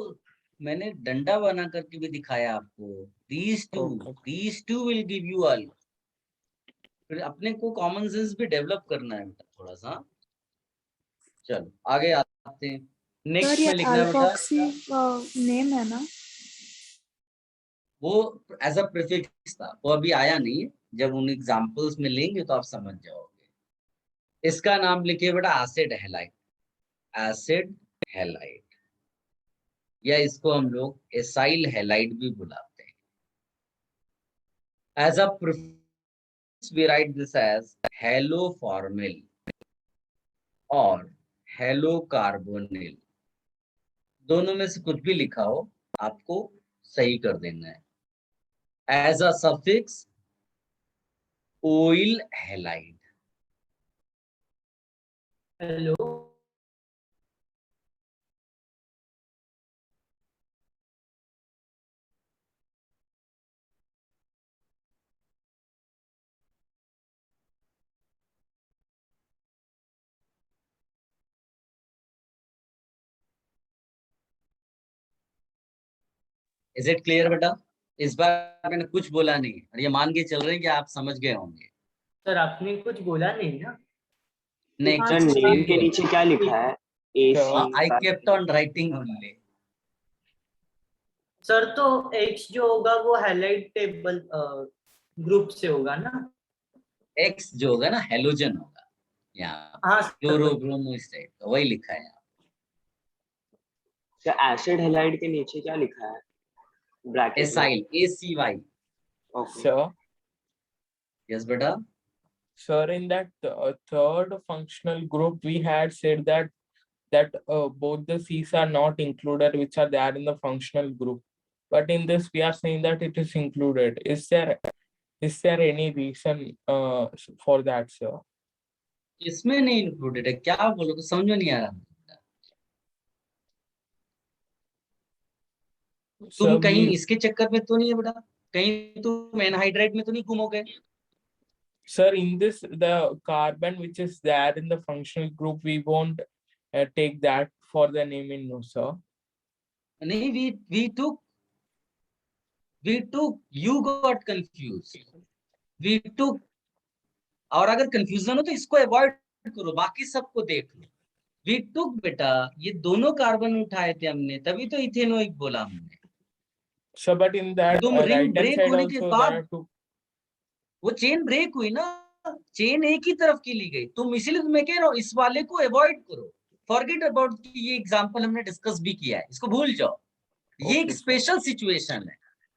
मैंने डंडा बना करके भी दिखाया आपको। These two will give you all. फिर अपने को कॉमन सेंस भी डेवलप करना है बेटा थोड़ा सा। चलो आगे आते हैं। नेक्स्ट में लिखना है बेटा, नेम है ना, वो एज अ प्रीफिक्स था, वो अभी आया नहीं है, जब उन एग्जांपल्स में लेंगे तो आप समझ जाओगे। इसका नाम लिखिए बेटा एसिड हैलाइड। एसिड हैलाइड, या इसको हम लोग एसाइल हैलाइड भी बुलाते हैं। As a prefix we write this as haloformyl और हेलोकार्बोनिल। दोनों में से कुछ भी लिखा हो आपको सही कर देना है। As a suffix oyl halide. Hello is it clear बेटा? इस बार मैंने कुछ बोला नहीं और ये मान के चल रहे हैं कि आप समझ गए होंगे। सर आपने कुछ बोला नहीं ना? नहीं, सर नेम के नीचे क्या लिखा है? AC I kept on writing only. Sir तो H जो होगा वो हाईलाइट टेबल ग्रुप से होगा ना? एक्स जो होगा ना हेलोजन होगा यहाँ, हाँ क्लोरो ब्रोमो इस टाइप का, वही लिखा है यहाँ। एसिड हैलाइड के नीचे क्या लिखा है? ब्रैकेट में। Acyl, ACY। Okay. Sir, yes बेटा। sir, in that third functional group, we had said that both the C's are not included, which are there in the functional group. But in this, we are saying that it is included. Is there any reason for that, sir? इसमें नहीं included है, क्या बोलो तो समझ में नहीं आ रहा। तुम Sir, कहीं इसके चक्कर में तो नहीं है बेटा? कहीं तुम एनहाइड्राइड में तो नहीं घूमोगे? Sir, in this, the carbon which is there in the functional group, we won't take that for the naming, no, sir. नहीं, we took, you got confused. We took, और अगर कंफ्यूजन हो तो इसको अवॉइड करो, बाकी सबको देख लो। We took बेटा, ये दोनों कार्बन उठाए थे हमने, तभी तो इथेनोइक बोला हमने। So, but in that तुम रिंग right-hand ब्रेक side होने के also बाद there are two. वो चेन ब्रेक हुई ना, चेन एक ही तरफ की ली गई। तुम इसीलिए मैं कह रहा हूँ इस वाले को अवॉइड करो, फॉरगेट अबाउट कि ये एग्जांपल हमने डिस्कस भी किया है, इसको भूल जाओ। ये एक स्पेशल सिचुएशन है,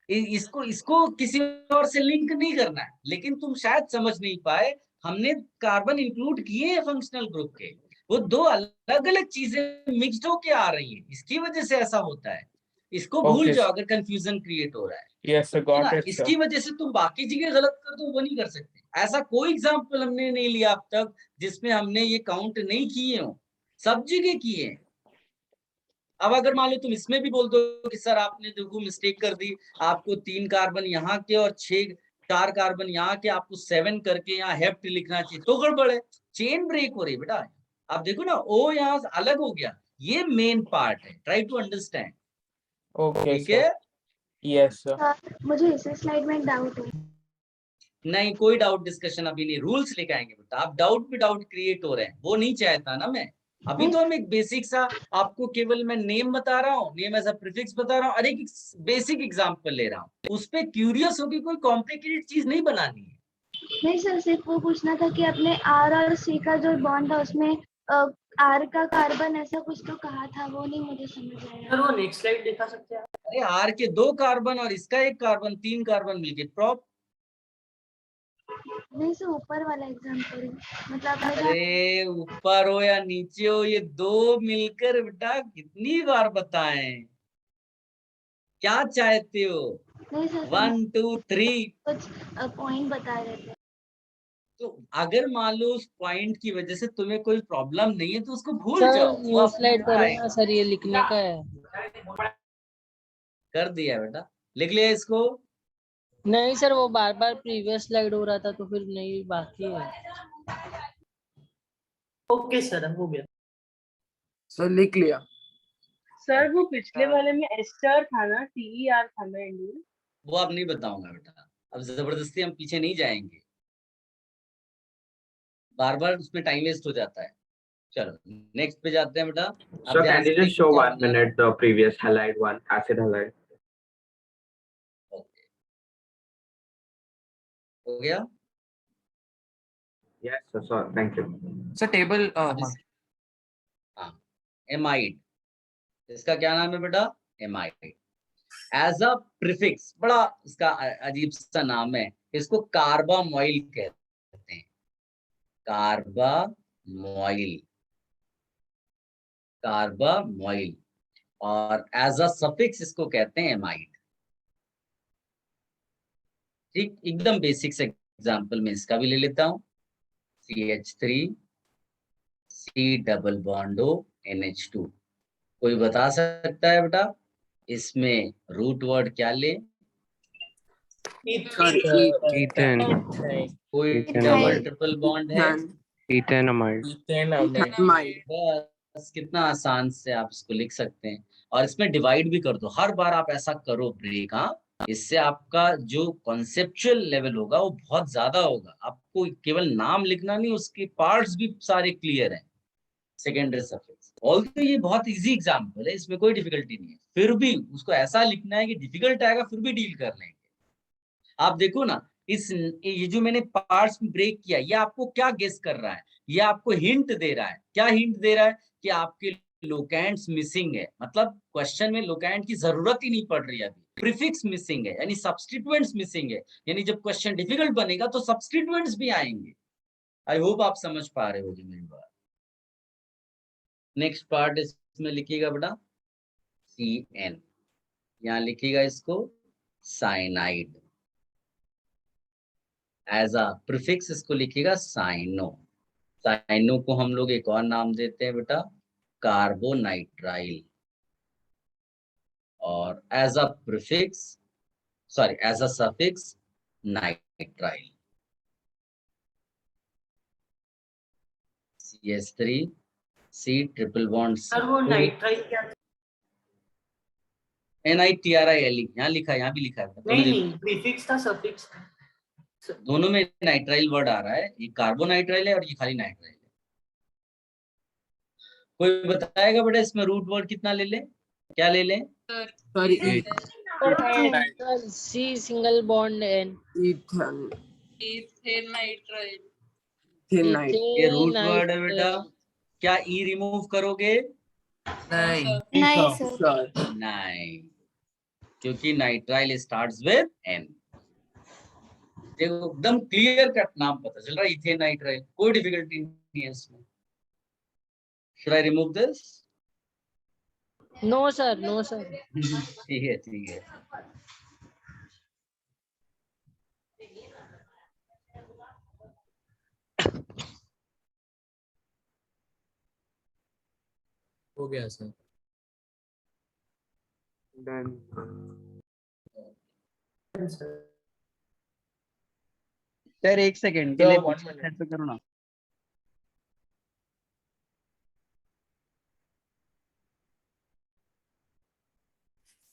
इसको किसी और से लिंक नहीं करना है। लेकिन तुम शायद समझ नहीं पाए, हमने कार्बन इंक्लूड किए हैं फंक्शनल ग्रुप के, वो दो अलग अलग चीजें मिक्स्ड होके आ रही हैं, इसकी वजह से ऐसा होता है। इसको भूल जाओ अगर कंफ्यूजन क्रिएट हो रहा है। Yes, I got it, इसकी वजह से तुम बाकी जगह गलत कर दो, वो नहीं कर सकते। ऐसा कोई एग्जाम्पल हमने नहीं लिया अब तक जिसमें हमने ये काउंट नहीं किए हो, सब जगह किए हैं। अब अगर मान लो तुम इसमें भी बोल दो कि सर आपने देखो मिस्टेक कर दी, आपको 3 कार्बन यहाँ के और 4 कार्बन यहाँ के, आपको 7 करके यहाँ हेप्ट लिखना चाहिए, तो गड़बड़ है, चेन ब्रेक हो रही है बेटा। आप देखो ना, ओ यहाँ अलग हो गया, ये मेन पार्ट है, ट्राई टू अंडरस्टैंड। Okay, ठीक है? Yes, sir. मुझे इसी स्लाइड में डाउट है। नहीं, कोई डाउट डिस्कशन अभी नहीं, रूल्स लेके आएंगे बेटा। आप डाउट पे डाउट क्रिएट हो रहे हैं, वो नहीं चाहता ना मैं। अभी तो हम एक बेसिक सा आपको केवल मैं नेम बता रहा हूँ, नेम एज अ प्रीफिक्स बता रहा हूँ, और एक बेसिक एग्जांपल ले रहा हूँ। उस पे क्यूरियस होके कोई कॉम्प्लिकेटेड चीज नहीं बनानी है। नहीं सर, सिर्फ वो पूछना था कि अपने R और C का जो बॉन्ड था उसमें R का कार्बन ऐसा कुछ तो कहा था, वो नहीं मुझे समझ आया। सर वो नेक्स्ट स्लाइड दिखा सकते हैं? अरे R के 2 कार्बन और इसका 1 कार्बन, 3 कार्बन मिलके प्रॉप। नहीं सर, ऊपर वाला एग्जांपल, मतलब अरे ऊपर हो या नीचे हो, ये 2 मिलकर बेटा कितनी बार बताएं, क्या चाहते हो? नहीं सर, 1 2 3 कुछ पॉइंट बता रहे थे। तो अगर मान लो उस पॉइंट की वजह से तुम्हें कोई प्रॉब्लम नहीं है तो उसको भूल सर जाओ। न्यू स्लाइड करो ना सर, ये लिखने का है। कर दिया बेटा, लिख लिया इसको। नहीं सर, वो बार बार प्रीवियस स्लाइड हो रहा था तो फिर नहीं, बाकी है। ओके सर, हो गया सर, लिख लिया। सर वो पिछले वाले में एस्टर था ना, TER था ना एंड में। वो अब नहीं बताऊंगा बेटा, अब जबरदस्ती हम पीछे नहीं जाएंगे, बार बार उसमें टाइम वेस्ट हो जाता है। चलो नेक्स्ट पे जाते हैं बेटा। So can you just show 1 minute the previous halide one, acid halide? Okay. हो गया? Yes, sir, sorry, thank you. Sir table हाँ, एमाइड, इसका क्या नाम है बेटा? एमाइड। एज अ प्रीफिक्स, बड़ा इसका अजीब सा नाम है, इसको कार्बामोइल कहते हैं, कार्बामोइल, कार्बामोइल। और एज अ सफिक्स इसको कहते हैं एमाइड। ठीक, एकदम बेसिक से एग्जांपल में इसका भी ले लेता हूं, CH3 C double bond O NH2। कोई बता सकता है बेटा इसमें रूट वर्ड क्या ले? ईथेन। कोई डबल ट्रिपल बॉन्ड है? इथेनमाइड। Ethanamide. बस, बस कितना आसान से आप इसको लिख सकते हैं, और इसमें डिवाइड भी कर दो, हर बार आप ऐसा करो ब्रेक। हाँ, इससे आपका जो कॉन्सेप्चुअल लेवल होगा वो बहुत ज्यादा होगा। आपको केवल नाम लिखना नहीं, उसके पार्ट्स भी सारे क्लियर हैं। सेकेंडरी सफिक्स, ऑल्दो ये बहुत इजी एग्जाम्पल है, इसमें कोई डिफिकल्टी नहीं है, फिर भी उसको ऐसा लिखना है कि डिफिकल्ट आएगा फिर भी डील कर लेंगे। आप देखो ना, ये जो मैंने पार्ट्स में ब्रेक किया, ये आपको क्या गेस कर रहा है? ये आपको हिंट दे रहा है। क्या हिंट दे रहा है? कि आपके लोकेंट्स मिसिंग है, मतलब क्वेश्चन में लोकेंट की जरूरत ही नहीं पड़ रही है अभी। प्रीफिक्स मिसिंग है, यानी सब्स्टिट्यूएंट्स मिसिंग है, यानी जब क्वेश्चन डिफिकल्ट बनेगा तो सब्स्टिट्यूएंट्स भी आएंगे। आई होप आप समझ पा रहे हो जी मेरी बात। नेक्स्ट पार्ट इसमें लिखिएगा बेटा CN, यहाँ लिखिएगा इसको साइनाइड। एज अ प्रीफिक्स इसको लिखिएगा साइनो। साइनो को हम लोग एक और नाम देते हैं बेटा कार्बोनाइट्राइल, और as a prefix sorry as a suffix nitrile. CH3 C triple bond sir वो नाइट्राइल क्या था? NITRIL यहाँ लिखा है, यहाँ भी लिखा है। नहीं, प्रीफिक्स था सफिक्स था? दोनों में नाइट्राइल वर्ड आ रहा है, ये कार्बोनाइट्राइल है और ये खाली नाइट्राइल है। कोई बताएगा बेटा इसमें रूट वर्ड कितना ले लें, क्या ले लें? Sorry C single bond N. Ethane nitrile. ये रूट वर्ड है बेटा, क्या E रिमूव करोगे? नहीं सर। नहीं, क्योंकि नाइट्राइल स्टार्ट्स विद N। देखो एकदम क्लियर कट नाम पता चल रहा है, इथेन नाइट्राइल, कोई डिफिकल्टी नहीं है इसमें। Should I remove this? No sir, no sir. ठीक है ठीक है। हो गया सर। डन। सर एक सेकंड के लिए तो करो ना।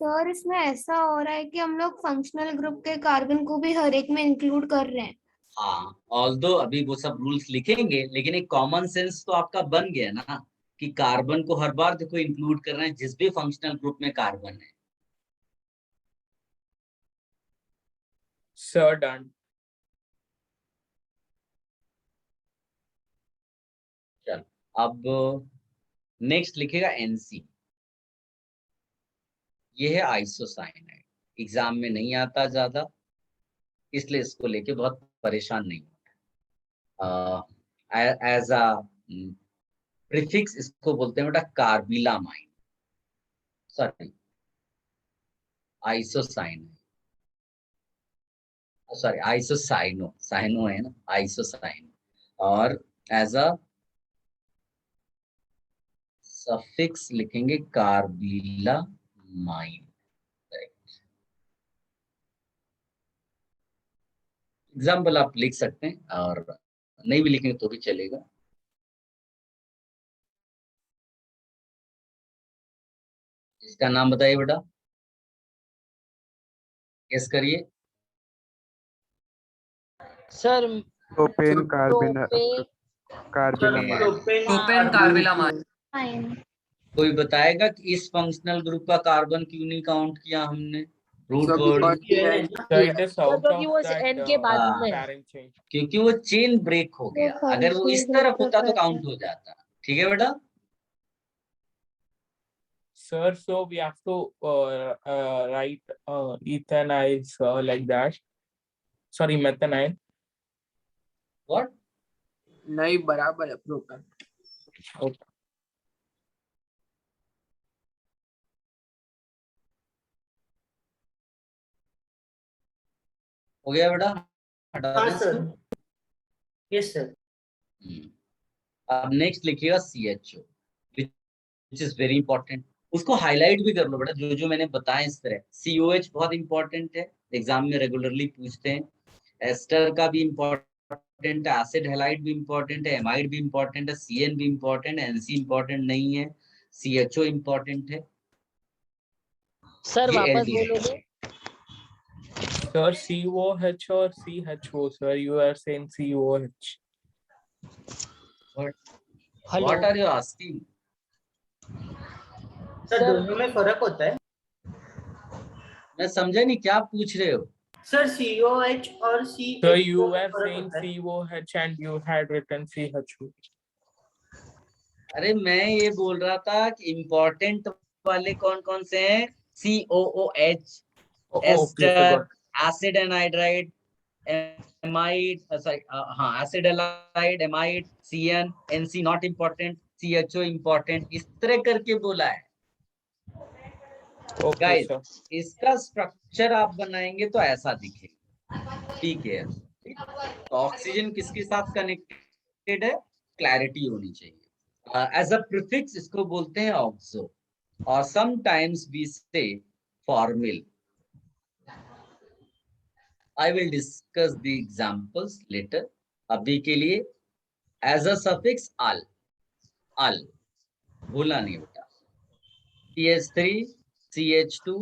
सर इसमें ऐसा हो रहा है कि हम लोग फंक्शनल ग्रुप के कार्बन को भी हर एक में इंक्लूड कर रहे हैं। हाँ, ऑल्दो अभी वो सब रूल्स लिखेंगे, लेकिन एक कॉमन सेंस तो आपका बन गया ना कि कार्बन को हर बार देखो इंक्लूड कर रहे हैं जिस भी फंक्शनल ग्रुप में कार्बन है। Sir, done. चल अब नेक्स्ट लिखेगा NC। ये है आइसोसाइनाइड, एग्जाम में नहीं आता ज्यादा, इसलिए इसको लेके बहुत परेशान नहीं होता। एज अ प्रीफिक्स इसको बोलते हैं बेटा carbylamine, sorry isocyanide, sorry isocyano, cyano है ना, आइसोसाइनो। और एज अ सफिक्स लिखेंगे कार्बिलामाइन। एग्जाम्पल आप लिख सकते हैं, और नहीं भी लिखेंगे तो भी चलेगा। इसका नाम बताइए बेटा, गेस करिए। Sir propane carbylamine. कोई बताएगा कि इस फंक्शनल ग्रुप का कार्बन क्यों नहीं काउंट किया हमने? रूट वर्ड क्योंकि वो N के बाद में, क्योंकि वो चेन ब्रेक हो गया, अगर वो इस तरफ होता तो काउंट हो जाता। ठीक है बेटा। Sir, so we have to write ethanides like that. Sorry, methanide. What? नहीं बराबर है प्रोपेन। Okay. हो गया बेटा? हाँ सर। Yes sir. अब नेक्स्ट लिखिएगा CHO, which is very important। उसको हाईलाइट भी कर लो बेटा, जो जो मैंने बताया इस तरह। COH बहुत इंपॉर्टेंट है, एग्जाम में रेगुलरली पूछते हैं। एस्टर का भी इंपॉर्टेंट इम्पोर्टेंट है, एसिड हैलाइड भी इम्पोर्टेंट है, एमाइड भी इम्पोर्टेंट है, CN भी इम्पोर्टेंट है, NC इम्पोर्टेंट नहीं है, CHO इम्पोर्टेंट है। सर ये वापस एल्डिहाइड बोलोगे? Sir, COH or CHO, sir? You are saying COH. What are you asking? Sir दोनों में फर्क होता है? मैं समझा नहीं क्या पूछ रहे हो। सर COH और So CHO you में were फर्क saying होता है? COH and you had written CHO. अरे मैं ये बोल रहा था कि इम्पोर्टेंट वाले कौन कौन से हैं? COOH, ester, acid anhydride, amide, हाँ acid halide, amide, CN, NC not important, CHO important, इस तरह करके बोला है। गाइस इसका स्ट्रक्चर आप बनाएंगे तो ऐसा दिखेगा, ठीक है। तो ऑक्सीजन किसके साथ कनेक्टेड है, क्लैरिटी होनी चाहिए। एज अ प्रीफिक्स इसको बोलते हैं ऑक्सो, और समटाइम्स वी से formal. I will discuss the examples later. अभी के लिए as a suffix al, al, भूलना नहीं बेटा। CH3, CH2,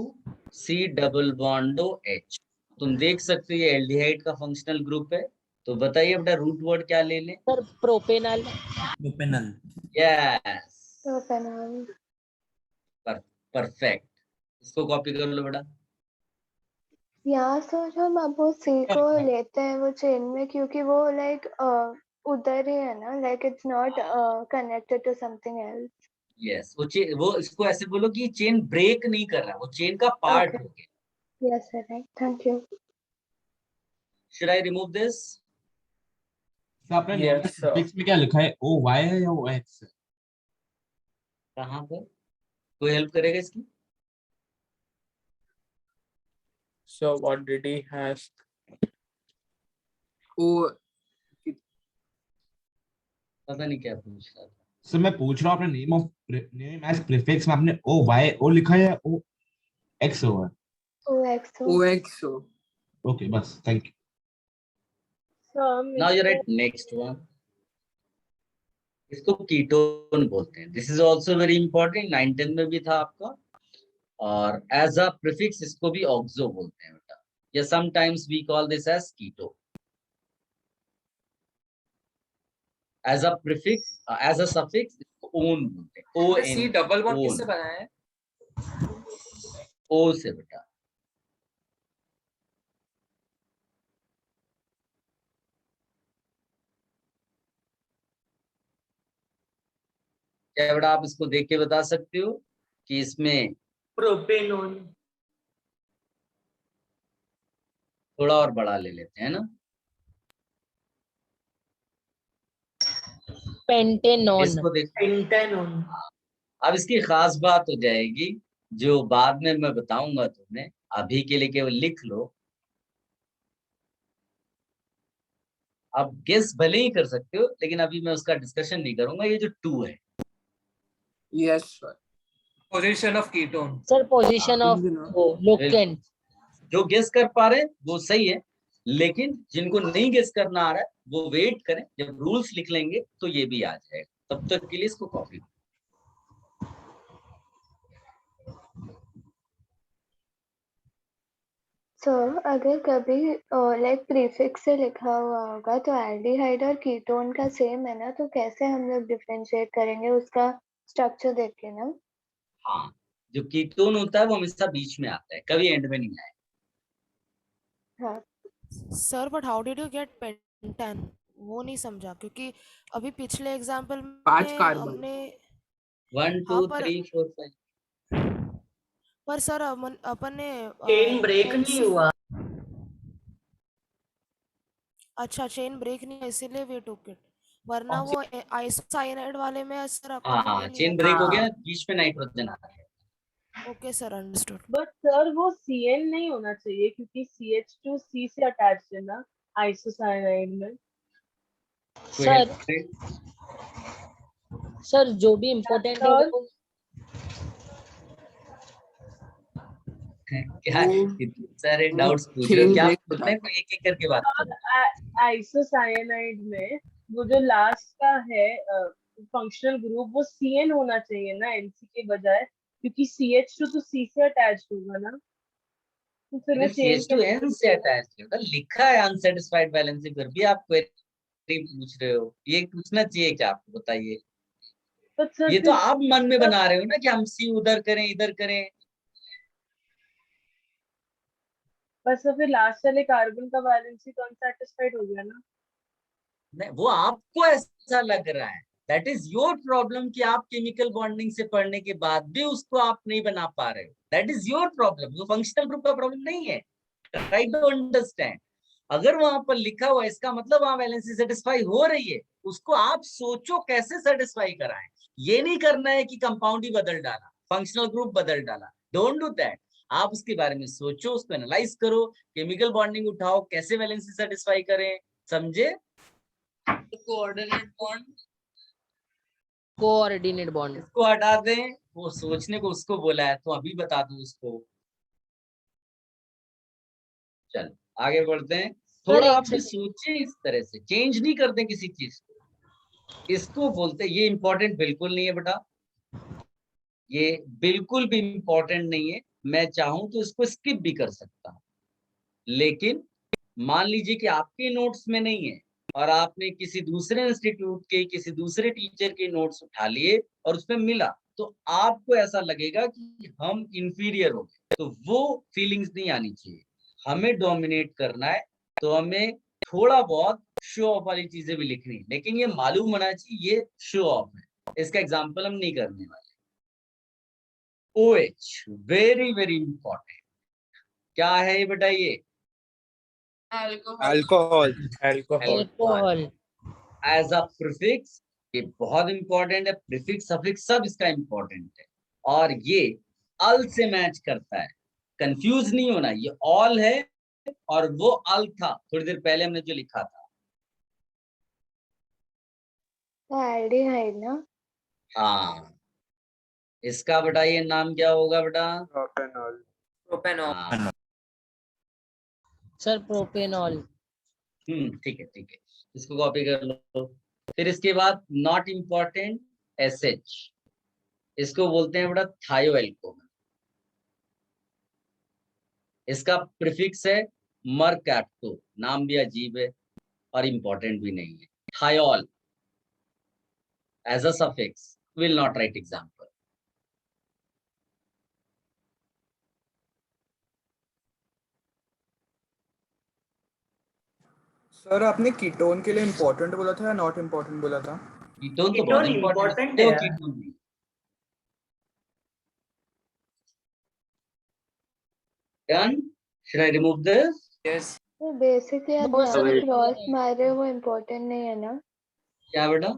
C double bond H। तुम देख सकते हो ये एल्डिहाइड का फंक्शनल ग्रुप है। तो बताइए बेटा रूट वर्ड क्या ले लें? Sir propanal. Propanal. Yes, propanol. Perfect. इसको कॉपी कर लो बेटा। यहाँ सर हम अब वो सी को लेते हैं वो चेन में, क्योंकि वो लाइक उधर ही है ना, like it's not connected to something else. Yes, वो इसको ऐसे बोलो कि चेन ब्रेक नहीं कर रहा, वो चेन का पार्ट हो गया। Yes sir, right, thank you. Should I remove this? आपने प्रीफिक्स में क्या लिखा है? OY है या OX है? कहाँ पर? कोई हेल्प करेगा इसकी? So what did he ask? पता नहीं क्या पूछ रहा था। सर मैं पूछ रहा हूँ आपने नेम एज प्रीफिक्स में आपने OY लिखा है या OX हुआ है? OXO। ओके बस, thank you. Now you're at next one. इसको कीटोन बोलते हैं। This is also very important, 9-10 में भी था आपका। और एज अ प्रीफिक्स इसको भी ऑक्सो बोलते हैं बेटा, या sometimes we call this as keto. As a prefix, as a suffix one बोलते हैं। ON, C डबल बॉन्ड किससे बना है? O से बेटा। क्या बेटा आप इसको देख के बता सकते हो कि इसमें प्रोपेनॉल। थोड़ा और बड़ा ले लेते हैं ना, पेंटेनॉन। इसको देख। पेंटेनॉन। अब इसकी खास बात हो जाएगी जो बाद में मैं बताऊंगा तुम्हें, अभी के लिए केवल लिख लो। आप गेस भले ही कर सकते हो, लेकिन अभी मैं उसका डिस्कशन नहीं करूंगा। ये जो 2 है, yes sir. Position of ketone. Sir position of locant. जो गेस कर पा रहे हैं वो सही है, लेकिन जिनको नहीं गेस करना आ रहा है वो वेट करें, जब रूल्स लिख लेंगे तो ये भी आ जाएगा। तब तक के लिए इसको कॉपी। सर अगर कभी लाइक प्रीफिक्स से लिखा हुआ होगा तो एल्डिहाइड और कीटोन का सेम है ना, तो कैसे हम लोग डिफरेंशिएट करेंगे उसका स्ट्रक्चर देख के ना? हाँ, जो कीटोन होता है वो हमेशा बीच में आता है, कभी एंड में नहीं आएगा। हाँ sir but how did you get pentane? वो नहीं समझा, क्योंकि अभी पिछले एग्जांपल में 5 कार्बन हमने 1 2 3 4 5। पर सर अपन ने चेन ब्रेक नहीं हुआ। अच्छा चेन ब्रेक नहीं है इसीलिए वे टुक इट, वरना वो आइसोसाइनाइड वाले में सर अपन ने हाँ, चेन ब्रेक हो गया, बीच में नाइट्रोजन आ गया। Okay sir, understood. But sir वो CN नहीं होना चाहिए, क्योंकि CH2 C से अटैच्ड है ना आइसोसाइनाइड में। सर जो भी इम्पोर्टेंट है वो क्या इतने सारे डाउट्स पूछ रहे हो, क्या पूछना है? एक एक करके बात करो। आइसोसाइनाइड में वो जो लास्ट का है फंक्शनल ग्रुप, वो CN होना चाहिए ना NC के बजाय, क्योंकि CH2 तो C से अटैच होगा ना, तो फिर वो चेंज CH2N से अटैच होगा, लिखा है अनसेटिस्फाइड बैलेंसिंग, फिर भी आप क्वेरी पूछ रहे हो। ये पूछना चाहिए क्या आपको, बताइए? ये तो आप मन में बना रहे हो ना कि हम C उधर करें इधर करें। बस तो फिर लास्ट वाले कार्बन का बैलेंस ही तो अनसेटिस्फाइड हो गया ना। नहीं, वो आपको ऐसा लग रहा है, दैट इज योर प्रॉब्लम कि आप केमिकल बॉन्डिंग से पढ़ने के बाद भी उसको आप नहीं बना पा रहे हो। दैट इज योर प्रॉब्लम, वो फंक्शनल ग्रुप का प्रॉब्लम नहीं है। Try to understand. अगर वहां पर लिखा हुआ है, इसका मतलब वहां वैलेंसी सेटिस्फाई हो रही है, उसको आप सोचो कैसे सेटिस्फाई कराएं। ये नहीं करना है कि कंपाउंड ही बदल डाला, फंक्शनल ग्रुप बदल डाला, डोंट डू दैट। आप उसके बारे में सोचो, उसको एनालाइज करो, केमिकल बॉन्डिंग उठाओ, कैसे वैलेंसी सेटिस्फाई करें, समझे? कोऑर्डिनेट बॉन्ड, कोऑर्डिनेट बॉन्ड इसको हटा दें, वो सोचने को उसको बोला है, तो अभी बता दूं उसको। चलो आगे बढ़ते हैं। थोड़ा आप भी सोचिए, इस तरह से चेंज नहीं करते किसी चीज को। इसको बोलते, ये इंपॉर्टेंट बिल्कुल नहीं है बेटा, ये बिल्कुल भी इंपॉर्टेंट नहीं है। मैं चाहूं तो इसको स्किप भी कर सकता हूं, लेकिन मान लीजिए कि आपके नोट्स में नहीं है और आपने किसी दूसरे इंस्टीट्यूट के किसी दूसरे टीचर के नोट्स उठा लिए और उसमें मिला, तो आपको ऐसा लगेगा कि हम इंफीरियर हो गए। तो वो फीलिंग्स नहीं आनी चाहिए। हमें डोमिनेट करना है, तो हमें थोड़ा बहुत शो ऑफ वाली चीजें भी लिखनी है, लेकिन ये मालूम होना चाहिए ये शो ऑफ है। इसका एग्जाम्पल हम नहीं करने वाले। OH very very important. क्या है ये बताइए? Alcohol, alcohol as a prefix, ये बहुत इंपॉर्टेंट है। प्रीफिक्स सफिक्स सब इसका इंपॉर्टेंट है, और ये अल से मैच करता है। कंफ्यूज नहीं होना, ये ऑल है और वो अल था थोड़ी देर पहले हमने जो लिखा था। एल्डिहाइड ना? हाँ, इसका बेटा ये नाम क्या होगा बेटा? प्रोपेनॉल। हाँ, सर प्रोपेनॉल। ठीक है ठीक है, इसको कॉपी कर लो। फिर इसके बाद नॉट इम्पॉर्टेंट SH, इसको बोलते हैं बेटा थायोएल्कोहल। इसका प्रीफिक्स है मरकैप्टो, नाम भी अजीब है और इम्पोर्टेंट भी नहीं है। Thiol as a suffix, will not write example. Sir आपने कीटोन के लिए इम्पोर्टेंट बोला था या नॉट इम्पोर्टेंट बोला था? कीटोन तो बहुत इम्पोर्टेंट है। कीटोन भी done. Should I remove this? Yes. तो बेसिकली आप जहाँ पे क्रॉस मार रहे हो वो इम्पोर्टेंट नहीं है ना? क्या बेटा?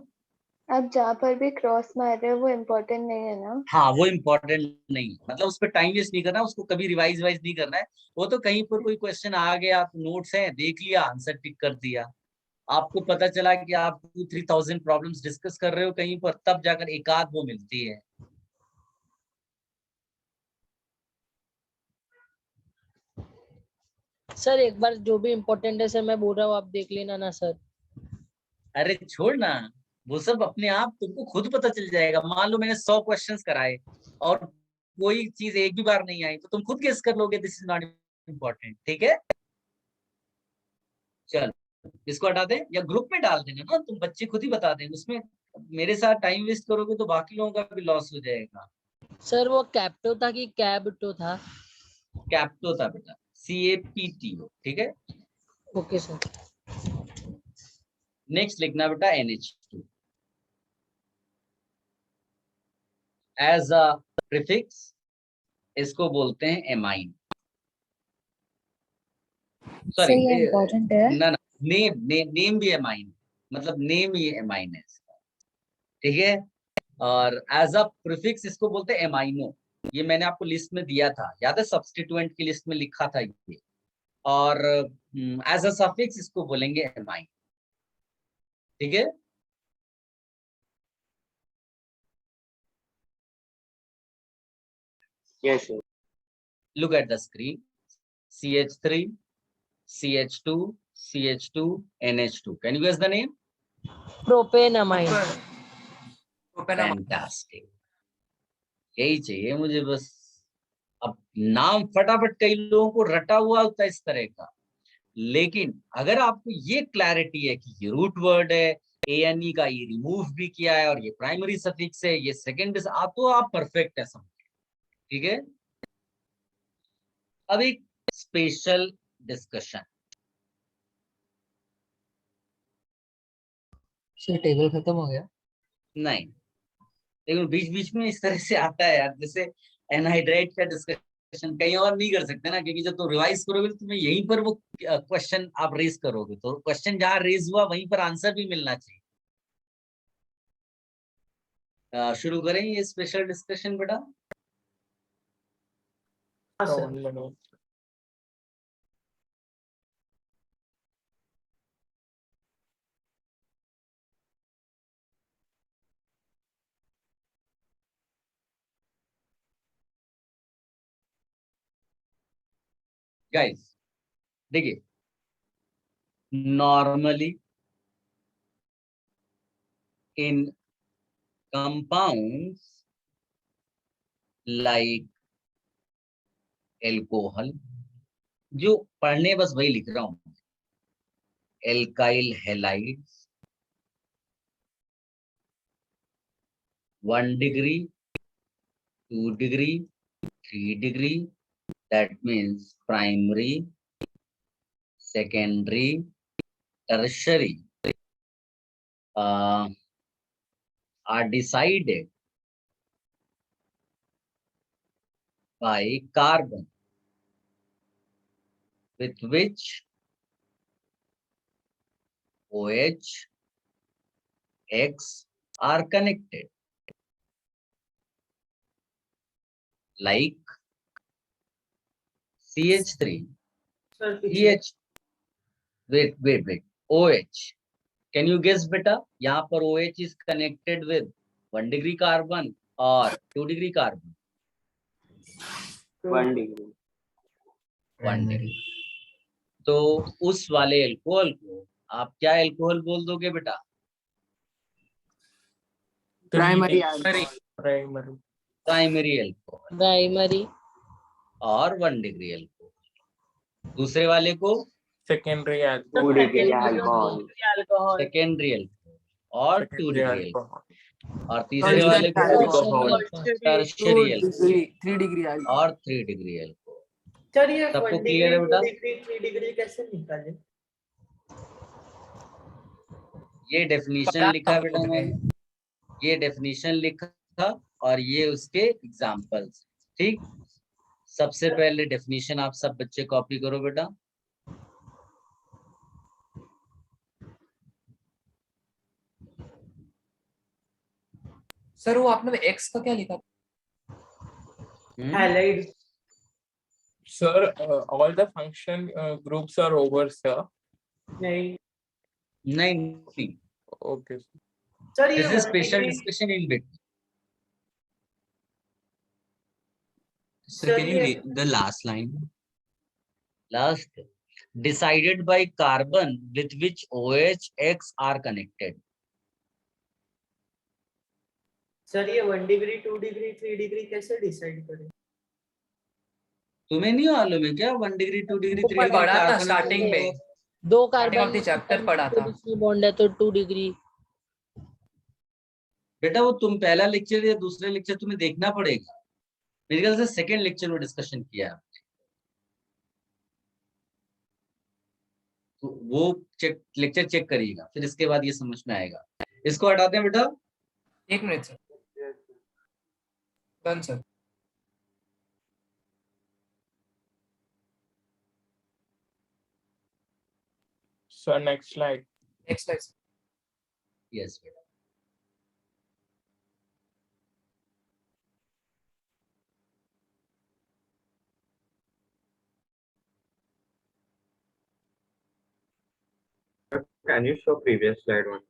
आप जहाँ पर भी क्रॉस मार रहे हो वो इम्पोर्टेंट नहीं है ना? हाँ, वो इम्पोर्टेंट नहीं, मतलब उस पर टाइम वेस्ट नहीं करना, उसको कभी रिवाइज वाइज नहीं करना है। वो तो कहीं पर कोई क्वेश्चन आ गया, आप नोट्स हैं देख लिया, आंसर टिक कर दिया। आपको पता चला कि आप 2-3,000 प्रॉब्लम्स डिस्कस कर रहे हो कहीं पर, तब जाकर एक आध वो मिलती है। सर एक बार जो भी इम्पोर्टेंट है सर मैं बोल रहा हूँ, आप देख लेना ना सर। अरे छोड़ ना, वो सब अपने आप तुमको खुद पता चल जाएगा। मान लो मैंने 100 क्वेश्चंस कराए और कोई चीज एक भी बार नहीं आई, तो तुम खुद गेस कर लोगे दिस इज नॉट इम्पोर्टेंट। ठीक है, चलो इसको हटा दें या ग्रुप में डाल देना ना, तुम बच्चे खुद ही बता देंगे। उसमें मेरे साथ टाइम वेस्ट करोगे तो बाकी लोगों का भी लॉस हो जाएगा। सर वो कैप्टो था कि कैब्टो था? कैप्टो था बेटा, CAPTO। ठीक है, ओके सर। नेक्स्ट लिखना बेटा NH2 एज अ प्रीफिक्स, इसको बोलते हैं एमाइन। सॉरी, ये इम्पोर्टेंट है। ना ना, नेम भी एमाइन, मतलब नेम ही एमाइन है इसका। ठीक है, और एज अ प्रीफिक्स इसको बोलते हैं एमाइनो। ये मैंने आपको लिस्ट में दिया था, याद है? सब्स्टिट्यूएंट की लिस्ट में लिखा था ये। और एज अ सफिक्स इसको बोलेंगे एमाइन। ठीक है, yes sir. Look at the screen. CH3, CH2, CH2, NH2. Can you guess the name? प्रोपेनामाइड। Fantastic. यही चाहिए मुझे बस। अब नाम फटाफट कई लोगों को रटा हुआ होता है इस तरह का, लेकिन अगर आपको ये क्लैरिटी है कि ये रूट वर्ड है, ANE का ये रिमूव भी किया है और ये प्राइमरी सफिक्स है, ये सेकेंड, तो आप परफेक्ट है समझ। ठीक है, अब एक स्पेशल डिस्कशन। सर टेबल खत्म हो गया? नहीं, लेकिन बीच बीच में इस तरह से आता है यार, जैसे एनहाइड्राइड का डिस्कशन कहीं और नहीं कर सकते ना, क्योंकि जब तुम रिवाइज करोगे तो तुम्हें यहीं पर वो क्वेश्चन आप रेज करोगे, तो क्वेश्चन जहां रेज हुआ वहीं पर आंसर भी मिलना चाहिए। शुरू करें ये स्पेशल डिस्कशन बेटा। गाइस देखिए, normally in compounds like alcohol, जो पढ़ने बस वही लिख रहा हूं, alkyl halides 1 degree, 2 degree, 3 degree, that means primary, secondary, tertiary are decided by carbon with which OH, X are connected, like CH3, CH, wait, OH. Can you guess beta? यहाँ पर OH is connected with 1 degree carbon or 2 degree carbon? 1 degree. 1 degree. तो उस वाले alcohol को आप क्या alcohol बोल दोगे बेटा? Primary alcohol. प्राइमरी और 1 डिग्री एल्कोहल। दूसरे वाले को सेकेंडरी अल्कोहल। सेकेंडरी एल्कोहल और 2 डिग्री एल्कोहल। और तीसरे वाले को टर्शियरी एल्कोहल 3 डिग्री और 3 डिग्री एल्कोहल। सर ये सबको क्लियर है बेटा? 3 डिग्री कैसे निकाले? ये डेफिनेशन लिखा बेटा मैंने, ये डेफिनेशन लिखा और ये उसके एग्जांपल्स। ठीक, सबसे पहले डेफिनेशन आप सब बच्चे कॉपी करो बेटा। सर वो आपने एक्स का क्या लिखा? Halides. Sir, all the function groups are over, sir. नहीं। Okay. Sir, This is special discussion in bit. Sir, can you read the last line? Last, decided by carbon with which OH, X are connected. Sir ये 1 degree 2 degree 3 degree कैसे decide करें? तुम्हें नहीं मालूम है क्या 1 degree 2 degree 3 degree? पढ़ा था स्टार्टिंग में, 2 कार्बन चैप्टर पढ़ा था। बॉन्ड है तो 2 डिग्री। बेटा वो तुम पहला लेक्चर या दूसरे लेक्चर तुम्हें देखना पड़ेगा, मेरे ख्याल से सेकंड लेक्चर में डिस्कशन किया है। तो वो लेक्चर चेक करिएगा, फिर इसके बाद ये समझ में आएगा। इसको हटाते हैं बेटा। 1 minute sir. Done sir. So next slide. Next slide. Yes बेटा। Can you show previous slide one?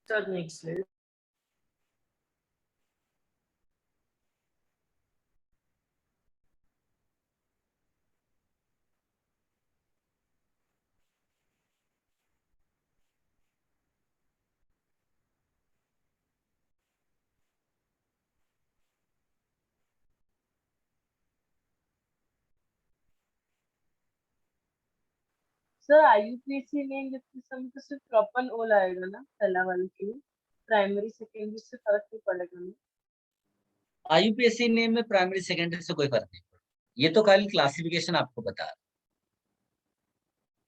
Sir, next slide. Sir IUPAC name लिखते समय तो सिर्फ प्रॉपर ओल आएगा ना पहला वाले के लिए, प्राइमरी सेकेंडरी से फर्क नहीं पड़ेगा ना? IUPAC नेम में प्राइमरी सेकेंडरी से कोई फर्क नहीं पड़ता, ये तो खाली क्लासिफिकेशन आपको बता रहा।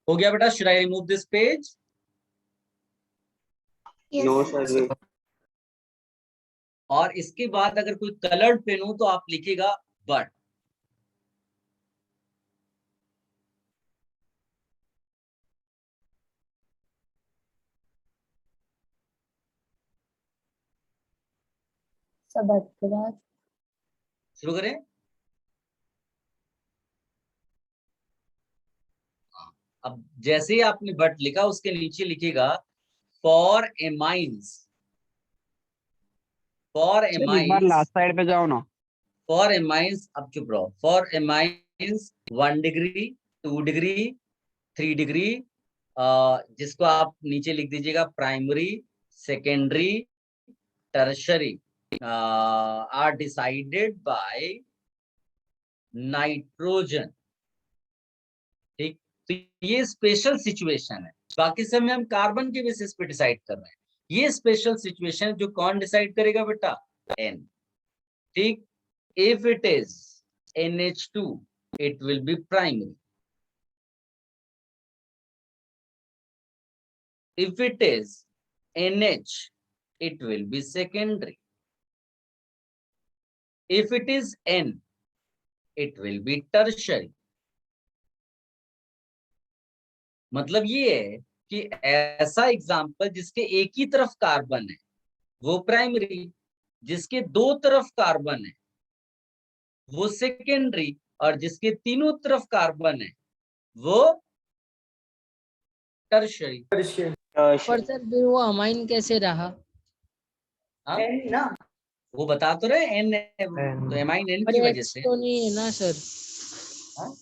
हो गया बेटा, should I remove this page? No sir. और इसके बाद अगर कोई कलर्ड पेन हो तो आप लिखेगा बट। शुरू करें। अब जैसे ही आपने बट लिखा उसके नीचे लिखेगा फॉर एमाइंस। फॉर एक बार एमाइंस, लास्ट साइड पे जाओ ना। फॉर एमाइंस, अब चुप रहो। For amines 1 degree, 2 degree, 3 degree, जिसको आप नीचे लिख दीजिएगा primary, secondary, tertiary are decided by nitrogen. ठीक, तो ये स्पेशल सिचुएशन है, बाकी सब में हम कार्बन के बेसिस पे डिसाइड कर रहे हैं। ये स्पेशल सिचुएशन जो कौन डिसाइड करेगा बेटा? N। ठीक, if it is NH2 it will be primary, if it is NH it will be secondary, if it is N it will be tertiary। मतलब ये है कि ऐसा एग्जाम्पल जिसके एक ही तरफ कार्बन है वो प्राइमरी, जिसके दो तरफ कार्बन है वो सेकेंडरी, और जिसके तीनों तरफ कार्बन है वो टर्शरी। पर सर फिर वो अमाइन कैसे रहा? हाँ? N ना? वो बता तो रहे N है, तो एमाइन N की अरे वजह H से। तो नहीं है ना सर? हाँ?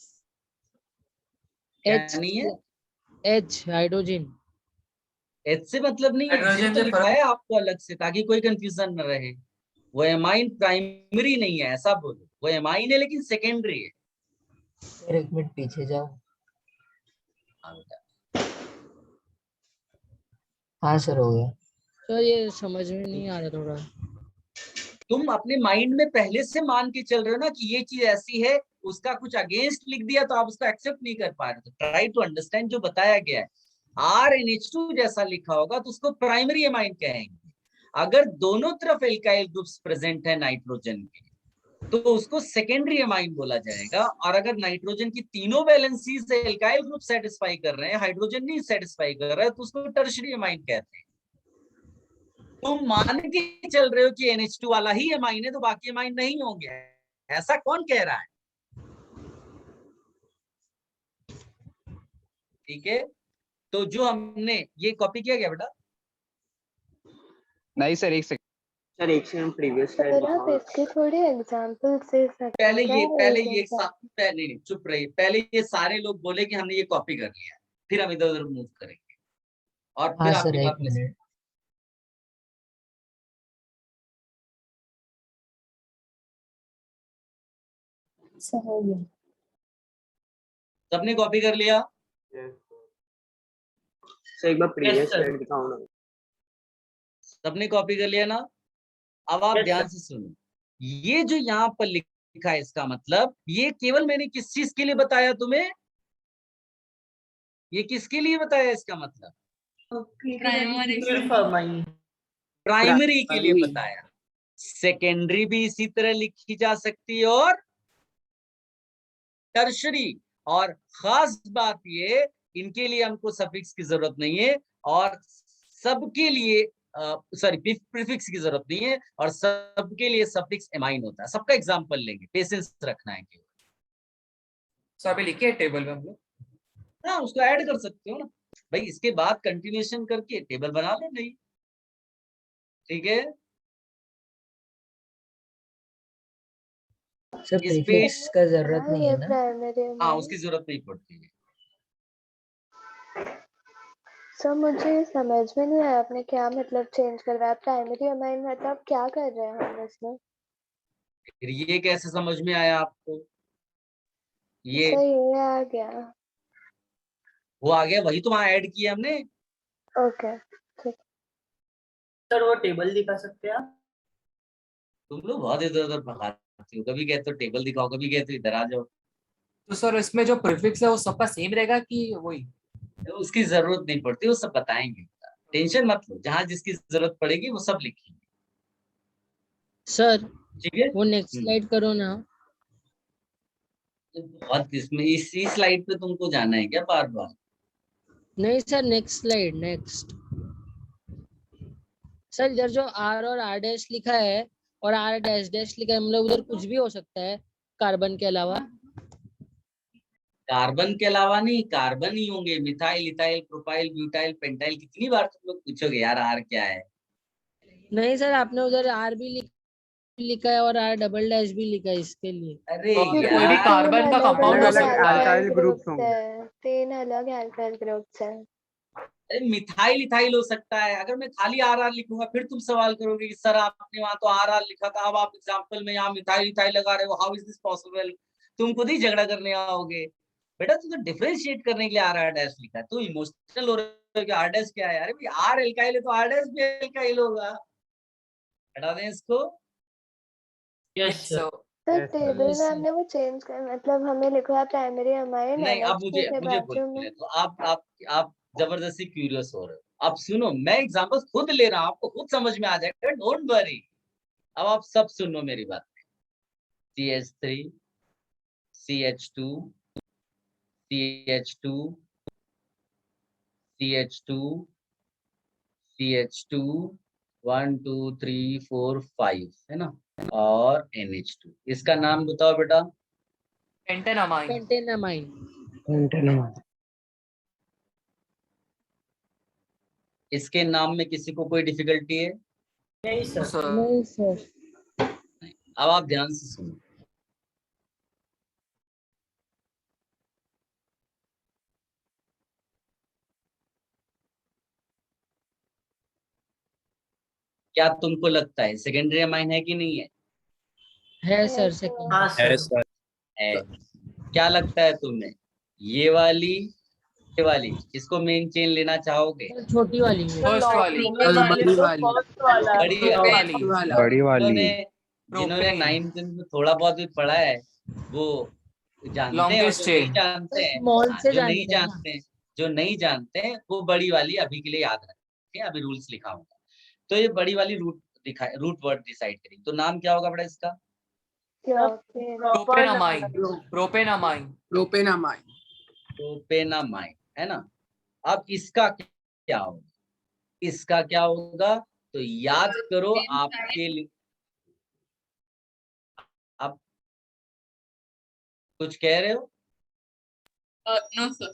क्या H नहीं है? H hydrogen. H से मतलब नहीं है, इसलिए तो लिखा है आपको अलग से ताकि कोई कंफ्यूजन न रहे। वो एमाइन प्राइमरी नहीं है ऐसा बोलो, वो एमाइन है लेकिन सेकेंडरी है। सर एक मिनट पीछे जाओ। हाँ सर हो गया। सर ये समझ में नहीं आ रहा थोड़ा। तुम अपने माइंड में पहले से मान के चल रहे हो ना कि ये चीज ऐसी है, उसका कुछ अगेंस्ट लिख दिया तो आप उसको एक्सेप्ट नहीं कर पा रहे। तो ट्राई टू अंडरस्टैंड जो बताया गया है। RNH2 जैसा लिखा होगा तो उसको प्राइमरी एमाइन कहेंगे। अगर दोनों तरफ एल्काइल ग्रुप्स प्रेजेंट है नाइट्रोजन के तो उसको सेकेंडरी एमाइन बोला जाएगा। और अगर नाइट्रोजन की तीनों वैलेंसीज एल्काइल ग्रुप सेटिस्फाई कर रहे हैं, हाइड्रोजन नहीं सेटिस्फाई कर रहा है, तो उसको टर्शरी एमाइन कहते हैं। तुम मान के चल रहे हो कि NH2 वाला ही एमाइन है तो बाकी एमाइन नहीं होंगे, ऐसा कौन कह रहा है? ठीक है, तो जो हमने ये कॉपी किया गया बेटा? नहीं सर, एक सेकंड सर एक सेकंड प्रीवियस स्लाइड सर आप दिखाओ। इसके थोड़े एग्जांपल दे सकते हैं पहले क्या? ये example? पहले नहीं, चुप रहिए। पहले ये सारे लोग बोले कि हमने ये कॉपी कर लिया, फिर हम इधर उधर मूव करेंगे और हाँ फिर सर आपकी एक बात में मिनट। सर हो गया। सबने कॉपी कर लिया? सर एक बार प्रीवियस sir. स्लाइड दिखाओ ना। सबने कॉपी कर लिया ना? अब आप Yes, ध्यान sir. से सुनो, ये जो यहाँ पर लिखा है इसका मतलब ये केवल मैंने किस चीज के लिए बताया तुम्हें? ये किसके लिए बताया इसका मतलब? प्राइमरी सिर्फ अमाइन। प्राइमरी के लिए Primary. बताया। सेकेंडरी भी इसी तरह लिखी जा सकती है और टर्शरी। और खास बात ये, इनके लिए हमको सफिक्स की जरूरत नहीं है और सबके लिए सॉरी प्रीफिक्स की जरूरत नहीं है, और सबके लिए सफिक्स एमाइन होता है। सबका एग्जांपल लेंगे, पेशेंस रखना है केवल। सब लिखे है टेबल में हम लोग। हाँ, उसको ऐड कर सकते हो ना भाई, इसके बाद कंटिन्यूएशन करके टेबल बना लो। नहीं, ठीक है। सर इस पेज प्रीफिक्स का जरूरत नहीं ये है ना? प्राइमरी हाँ, उसकी जरूरत नहीं पड़ती है। सर मुझे समझ में नहीं आया आपने क्या मतलब चेंज करवाया? प्राइमरी अमाइन मतलब क्या कर रहे हैं हम इसमें? फिर ये कैसे समझ में आया आपको? ये सर ये आ गया। वो आ गया, वही तो वहां ऐड किया हमने। ओके ठीक। सर वो टेबल दिखा सकते हैं आप? तुम लोग बहुत इधर उधर भगाते हो, कभी कहते हो टेबल दिखाओ, कभी कहते हो इधर आ जाओ। तो सर इसमें जो प्रीफिक्स है वो सबका सेम रहेगा कि वही? उसकी जरूरत नहीं पड़ती, वो सब बताएंगे, टेंशन मत लो, जहां जिसकी जरूरत पड़ेगी वो सब लिखेंगे। सर ठीक है, वो नेक्स्ट स्लाइड करो ना। बहुत इसमें इसी स्लाइड पे तुमको जाना है क्या बार बार? नहीं sir, next slide, next. Sir इधर जो आर और आर डैश लिखा है और आर डैश डैश लिखा है, मतलब उधर कुछ भी हो सकता है कार्बन के अलावा? कार्बन के अलावा नहीं, कार्बन ही होंगे, methyl, ethyl, propyl, butyl, pentyl. कितनी बार तुम लोग पूछोगे यार आर क्या है? नहीं सर, आपने उधर आर भी लिखा है और आर डबल डैश भी लिखा है इसके लिए। अरे कोई भी यार, कार्बन का कंपाउंड हो सकता है। अल्काइल ग्रुप्स होंगे। 3 अलग अल्काइल ग्रुप्स हैं। अरे मिथाइल इथाइल हो सकता है। अगर मैं खाली आर आर लिखूंगा फिर तुम सवाल करोगे कि सर आपने वहां तो आर आर लिखा था, अब आप एग्जाम्पल में यहाँ मिथाइल इथाइल लगा रहे हो, हाउ इज दिस पॉसिबल? तुम खुद ही झगड़ा करने आओगे। बेटा तुम तो डिफरेंशिएट करने के लिए आर आर डैश लिखा है, तो इमोशनल हो रहे हो कि आर डैश क्या है? अरे भाई आर एल्काइल है तो आर डैश भी एल्काइल होगा। हटा दें इसको। Yes sir. तो टेबल में हमने वो चेंज कर, मतलब हमें लिखा है प्राइमरी अमाइन नहीं, अब NH2 के मुझे बाजू में। बोलने दो। आप जबरदस्ती क्यूरियस हो रहे हो। अब सुनो, मैं एग्जांपल खुद ले रहा हूँ, आपको खुद समझ में आ जाएगा, डोंट वरी। अब आप सब सुनो मेरी बात। CH3, CH2, CH2, CH2, CH2, 1 2 3 4 5 है ना, और NH2। इसका नाम बताओ बेटा। पेंटेनामाइन। पेंटेनामाइन। इसके नाम में किसी को कोई डिफिकल्टी है? नहीं सर। नहीं सर। अब आप ध्यान से सुनो। क्या तुमको लगता है सेकेंडरी अमाइन है कि नहीं है? है सर, सेकंड। हाँ सर। है। क्या लगता है तुम्हें, ये वाली, ये वाली, इसको मेन चेन लेना चाहोगे? छोटी वाली में। फर्स्ट वाली। बड़ी वाली। फर्स्ट वाला। बड़ी वाली। बड़ी वाली। जिन्होंने 9th में थोड़ा बहुत भी पढ़ा है वो जानते हैं, और लॉन्गेस्ट जो नहीं चेन। जानते हैं, स्मॉल से जो नहीं जानते हैं ना। जानते हैं, जो नहीं जानते हैं वो बड़ी वाली अभी के लिए याद रखें। अभी रूल्स लिखा होगा तो ये बड़ी वाली रूट वर्ड डिसाइड करेंगे। तो नाम क्या होगा बेटा इसका? प्रोपेनामाइन। प्रोपेनामाइन। प्रोपेनामाइन। प्रोपेनामाइन है ना। अब इसका क्या होगा? इसका क्या होगा तो याद करो आपके लिए। आप कुछ कह रहे हो? No sir.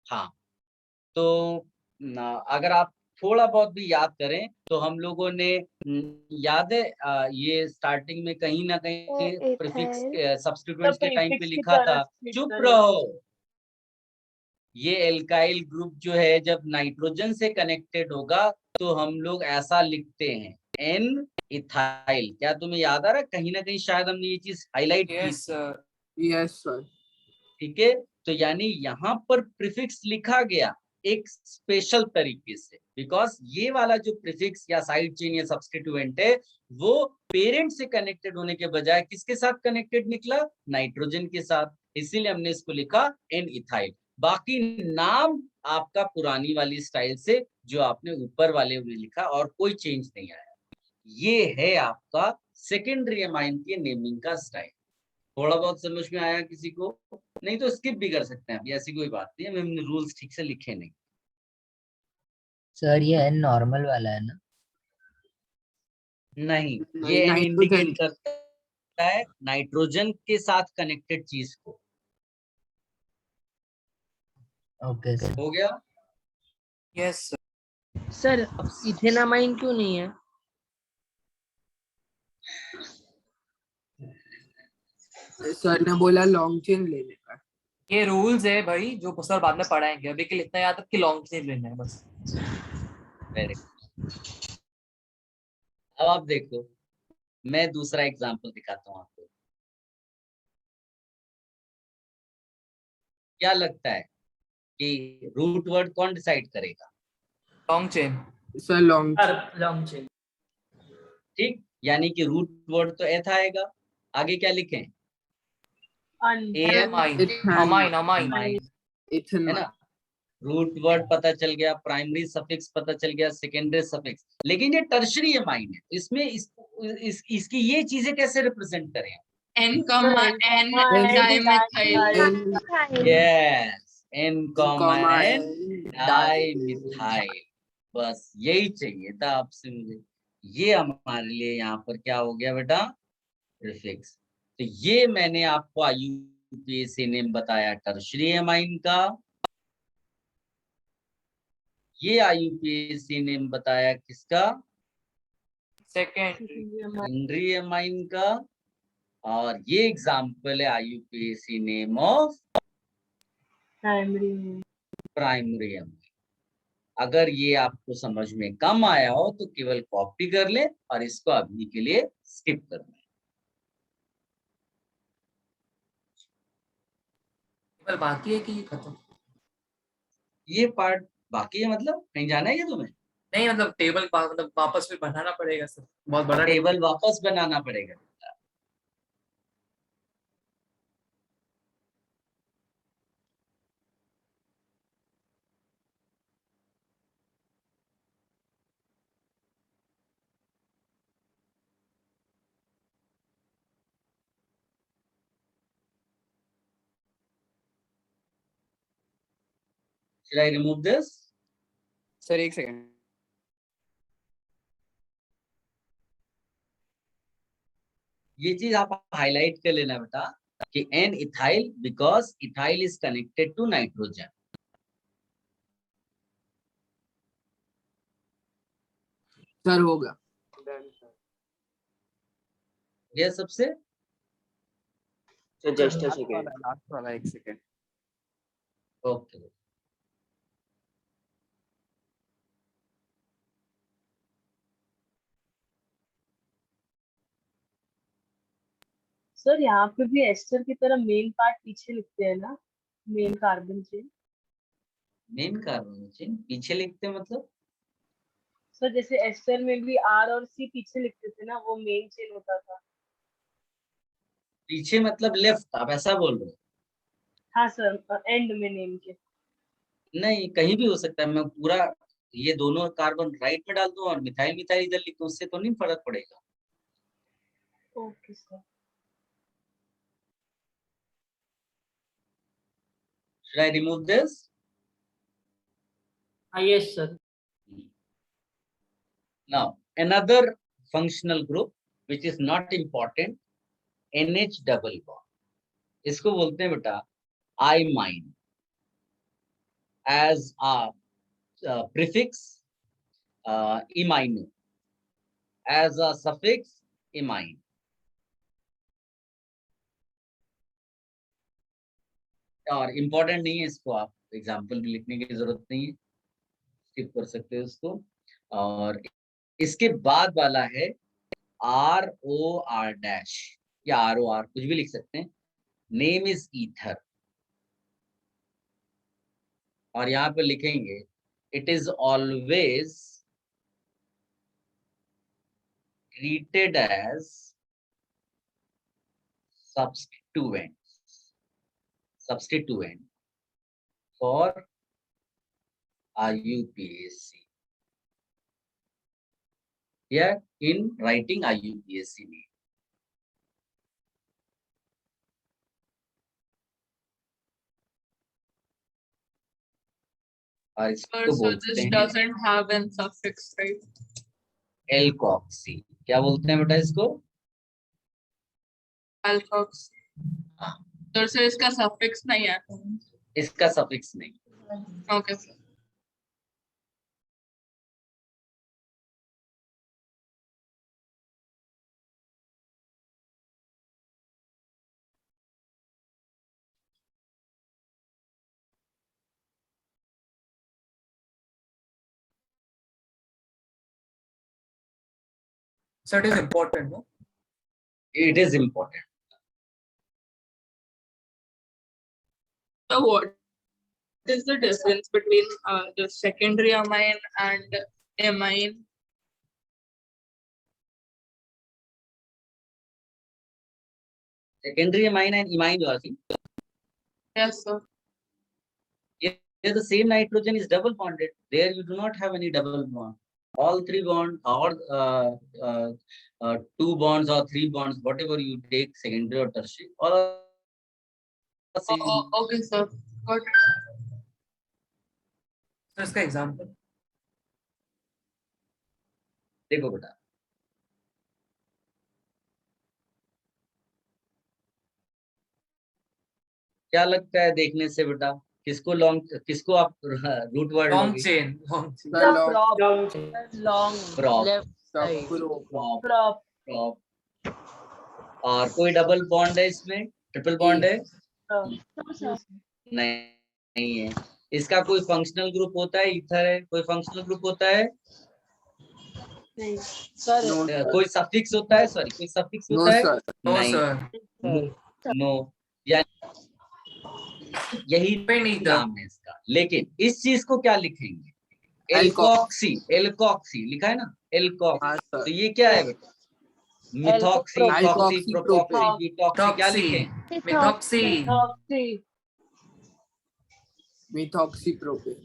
हाँ, तो अगर आप थोड़ा बहुत भी याद करें तो हम लोगों ने याद है ये स्टार्टिंग में कहीं ना कहीं प्रीफिक्स सब्स्टिट्यूएंट्स के टाइम पे लिखा था। चुप रहो। ये एल्काइल ग्रुप जो है जब नाइट्रोजन से कनेक्टेड होगा तो हम लोग ऐसा लिखते हैं, एन इथाइल। क्या तुम्हें याद आ रहा है? कहीं ना कहीं शायद हमने ये चीज हाईलाइट की। Yes sir. Yes sir. ठीक है, तो यानी यहाँ पर प्रीफिक्स लिखा गया एक स्पेशल तरीके से, बिकॉज ये वाला जो प्रीफिक्स या साइड चेन या सब्स्टिट्यूएंट है वो पेरेंट से कनेक्टेड होने के बजाय किसके साथ कनेक्टेड निकला? नाइट्रोजन के साथ। इसीलिए हमने इसको लिखा एन इथाइल। बाकी नाम आपका पुरानी वाली स्टाइल से जो आपने ऊपर वाले में लिखा, और कोई चेंज नहीं आया। ये है आपका सेकेंडरी अमाइन के नेमिंग का स्टाइल। थोड़ा बहुत समझ में आया किसी को? नहीं तो स्किप भी कर सकते हैं, अभी ऐसी कोई बात नहीं है, हमने रूल्स ठीक से लिखे नहीं। सर ये एन नॉर्मल वाला है ना? नहीं, ये एन इंडिकेट करता है नाइट्रोजन के साथ कनेक्टेड चीज को। Okay sir. हो गया? यस सर इथेनामाइन क्यों नहीं है? सर ने बोला लॉन्ग चेन लेने का। ये रूल्स है भाई जो सर बाद में पढ़ाएंगे, अभी के लिए इतना याद है कि लॉन्ग चेन लेना है बस। Very good. अब आप देखो, मैं दूसरा एग्जांपल दिखाता हूँ आपको। क्या लगता है कि रूट वर्ड कौन डिसाइड करेगा? Long chain sir long long chain. ठीक, यानी कि रूट वर्ड तो एथ आएगा, आगे क्या लिखें? अमाइन है ना, रूट वर्ड पता चल गया, प्राइमरी सफिक्स पता चल गया, सेकेंडरी सफिक्स, लेकिन ये टर्शरी अमाइन है, इसमें इसकी ये चीजें कैसे रिप्रेजेंट करें? N, dimethyl. Yes, N, N dimethyl, बस यही चाहिए था आपसे मुझे। ये हमारे लिए यहाँ पर क्या हो गया बेटा? प्रीफिक्स। तो ये मैंने आपको IUPAC नेम बताया टर्शरी अमाइन का, ये IUPAC नेम बताया किसका? सेकेंडरी अमाइन का, और ये एग्जाम्पल है IUPAC name of primary amine. अगर ये आपको समझ में कम आया हो तो केवल कॉपी कर ले और इसको अभी के लिए स्किप कर दें। केवल बाकी है कि ये खत्म? ये पार्ट बाकी है, मतलब कहीं जाना है क्या तुम्हें? नहीं मतलब टेबल मतलब वापस भी बनाना पड़ेगा सर, बहुत बड़ा टेबल वापस बनाना पड़ेगा। Should I remove this? Sir एक सेकंड। ये चीज आप हाईलाइट कर लेना बेटा कि N ethyl, because ethyl is connected to nitrogen. Sir हो गया। ये सबसे जस्ट अ सेकंड, लास्ट वाला एक सेकंड। ओके। सर यहाँ पे भी एस्टर की तरह मेन पार्ट पीछे लिखते हैं ना, main carbon chain. Main carbon chain पीछे लिखते हैं मतलब? सर जैसे एस्टर में भी R और C पीछे लिखते थे ना, वो मेन चेन होता था। पीछे मतलब लेफ्ट, आप ऐसा बोल रहे हो? हाँ सर, एंड में नेम के। नहीं, कहीं भी हो सकता है। मैं पूरा ये दोनों कार्बन राइट में डाल दूं और मिथाइल मिथाइल इधर लिख दूं, उससे तो नहीं फर्क पड़ेगा। Okay sir. Should I remove this? Yes sir. Now another functional group which is not important, NH double bond, इसको बोलते हैं बेटा imine, as a prefix imino, as a suffix imine. और इम्पोर्टेंट नहीं है, इसको आप एग्जाम्पल भी लिखने की जरूरत नहीं है, स्किप कर सकते हो इसको। और इसके बाद वाला है ROR डैश या ROR, कुछ भी लिख सकते हैं। नेम इज ईथर, और यहाँ पे लिखेंगे it is always treated as substituent for IUPAC. Here in writing IUPAC name. और इसको So बोलते this हैं doesn't have an suffix, right? Alkoxy. क्या बोलते हैं बेटा इसको? Alkoxy. तो सर इसका suffix नहीं है? इसका सफिक्स नहीं। Okay sir. So it is important, no? It is important. So what is the difference between the secondary amine and amine? Secondary amine and imine, you are saying? Yes, sir. Here the same nitrogen is double bonded. There you do not have any double bond. All three bonds or two bonds or three bonds, whatever you take, secondary or tertiary, all are the same. Okay, sir. Got it. तो इसका example देखो बेटा, क्या लगता है देखने से बेटा? किसको लॉन्ग, किसको आप root word long chain long prop, left side prop, prop prop. और कोई डबल बॉन्ड है इसमें? ट्रिपल बॉन्ड है? नहीं है। इसका कोई फंक्शनल ग्रुप होता है? ईथर है, कोई फंक्शनल ग्रुप होता है? नहीं सर। कोई सफिक्स होता है? सॉरी, कोई सफिक्स होता है? नो नहीं। सर नो, यही नाम है इसका। लेकिन इस चीज को क्या लिखेंगे? एल्कोक्सी, एल्कोक्सी लिखा है ना, एल्कोक्सी। तो ये क्या है बेटा? मिथॉक्सी, इथॉक्सी, प्रोपॉक्सी, ब्यूटॉक्सी, क्या लिखें? मिथॉक्सी मिथॉक्सीप्रोपेन।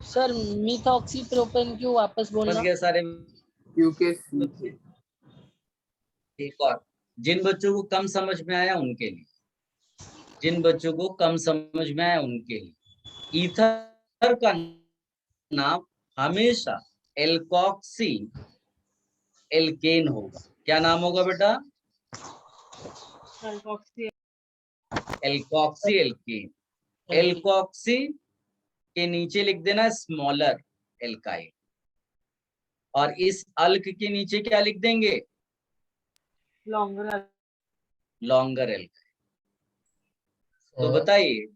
सर मिथॉक्सीप्रोपेन क्यों वापस बोलना? समझ गए सारे? क्योंकि एक और, जिन बच्चों को कम समझ में आया उनके लिए, जिन बच्चों को कम समझ में आया उनके लिए, ईथर का नाम हमेशा एल्कोक्सी एल्केन होगा। क्या नाम होगा बेटा? Alkoxy alkene. एल्कोक्सी के नीचे लिख देना स्मॉलर एल्काइल, और इस अल्क के नीचे क्या लिख देंगे? Longer alkyl. तो बताइए,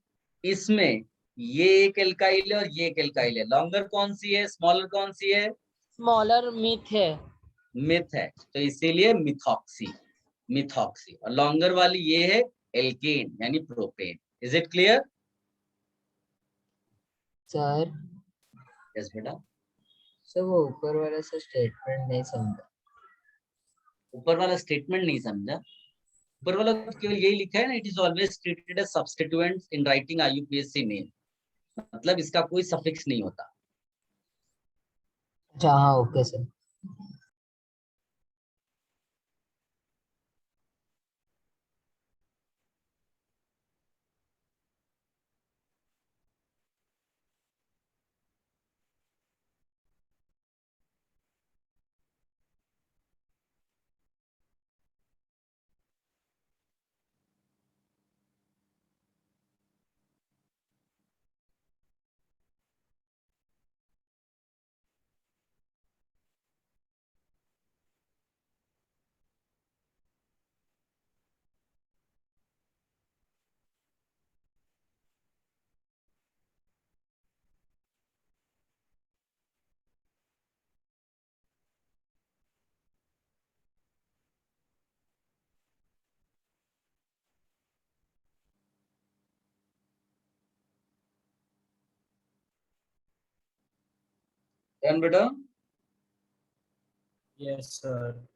इसमें ये एक एल्काइल है और ये एक एल्काइल है। लॉन्गर कौन सी है, स्मॉलर कौन सी है? स्मॉलर मिथ है। मिथ है, तो इसीलिए मिथॉक्सी, मिथॉक्सी। और लॉन्गर वाली ये है एल्केन यानी propane. Is it clear? Sir yes बेटा। सर वो ऊपर वाला सर स्टेटमेंट नहीं समझा। ऊपर वाला स्टेटमेंट नहीं समझा? ऊपर वाला केवल यही लिखा है ना, it is always treated as substituent in writing IUPAC name. मतलब इसका कोई सफिक्स नहीं होता। अच्छा हाँ ओके सर। बेटा यस सर।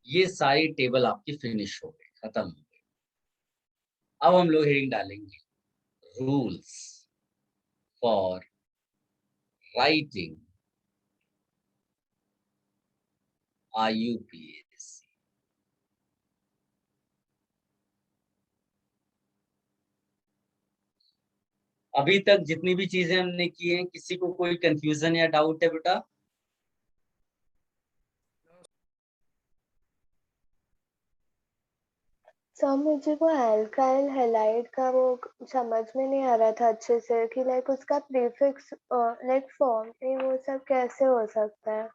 ये सारी टेबल आपकी फिनिश हो गई, खत्म हो गई। अब हम लोग हेडिंग डालेंगे, रूल्स फॉर राइटिंग IUPAC। अभी तक जितनी भी चीजें हमने की हैं, किसी को कोई कंफ्यूजन या डाउट है बेटा? सर मुझे वो एल्काइल हैलाइड का वो समझ में नहीं आ रहा था अच्छे से कि लाइक उसका प्रीफिक्स लाइक फॉर्म वो सब कैसे हो सकता है?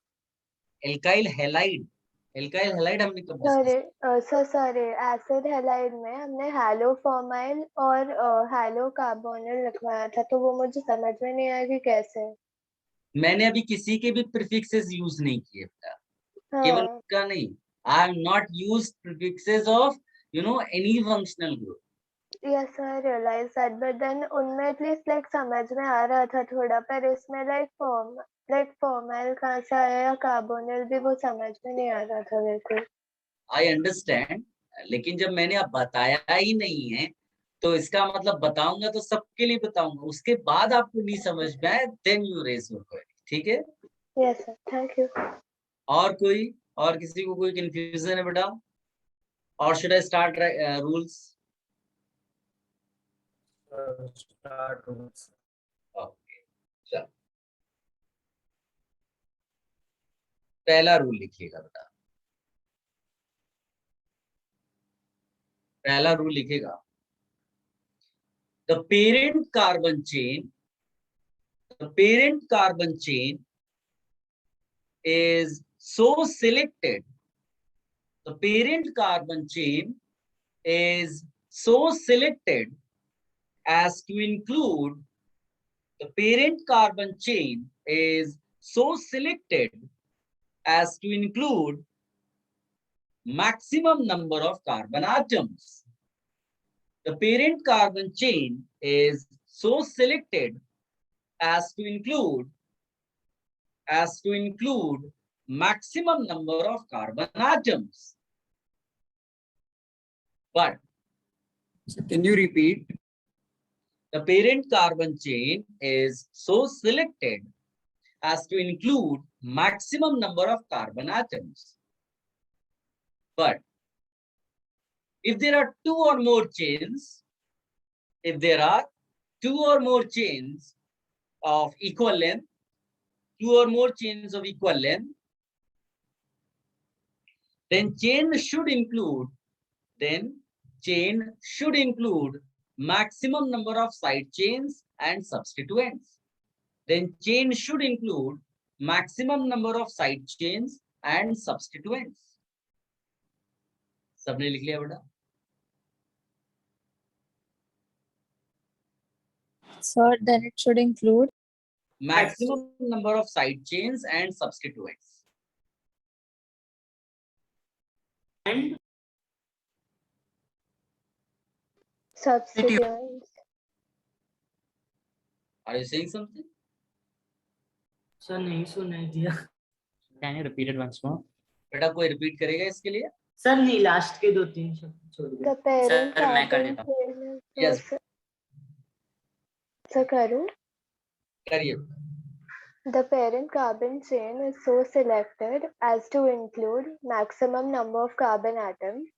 एल्काइल हैलाइड, एल्काइल हैलाइड हमने कब सर एसिड हैलाइड में हमने हैलोफॉर्माइल और हैलोकार्बोनिल लिखवाया था, तो वो मुझे समझ में नहीं आया कि कैसे। मैंने अभी किसी के भी प्रीफिक्सेस यूज नहीं किए बेटा। हाँ। केवल का नहीं, I have not used prefixes of any functional group। Yes, I realize that, but then उनमें at least like समझ में आ रहा था थोड़ा, पर इसमें like फॉर्मल कहाँ से आया या कार्बोनिल भी वो समझ में नहीं आ रहा था मेरे को. आई अंडरस्टैंड, लेकिन जब मैंने अब बताया ही नहीं है तो इसका मतलब बताऊंगा तो सबके लिए बताऊंगा, उसके बाद आपको नहीं समझ में आए then you raise your query. ठीक है? Yes sir, thank you. और कोई, और किसी को कोई कंफ्यूजन है बेटा? और should I start rules? Start rules. Okay, चलो पहला रूल लिखिएगा बेटा. पहला रूल लिखेगा, the parent carbon chain is so selected. The parent carbon chain is so selected as to include. The parent carbon chain is so selected as to include maximum number of carbon atoms. The parent carbon chain is so selected as to include maximum number of carbon atoms. But So can you repeat? the parent carbon chain is so selected as to include maximum number of carbon atoms. But if there are two or more chains of equal length, then chain should include maximum number of side chains and substituents. Then chain should include maximum number of side chains and substituents. सबने लिख लिया बेटा? Sir, then it should include Maximum number of side chains and substituents. And Substituents. Are you saying something? Sir नहीं सुनाई दिया. Can you repeat it once more? बेटा कोई repeat करेगा इसके लिए? सर नहीं, लास्ट के 2-3 शब्द छोड़ The दिया. parent Sir, मैं कर carbon देता हूँ. chain is Yes. so करूँ? करिए. The parent carbon chain is so selected as to include maximum number of carbon atoms,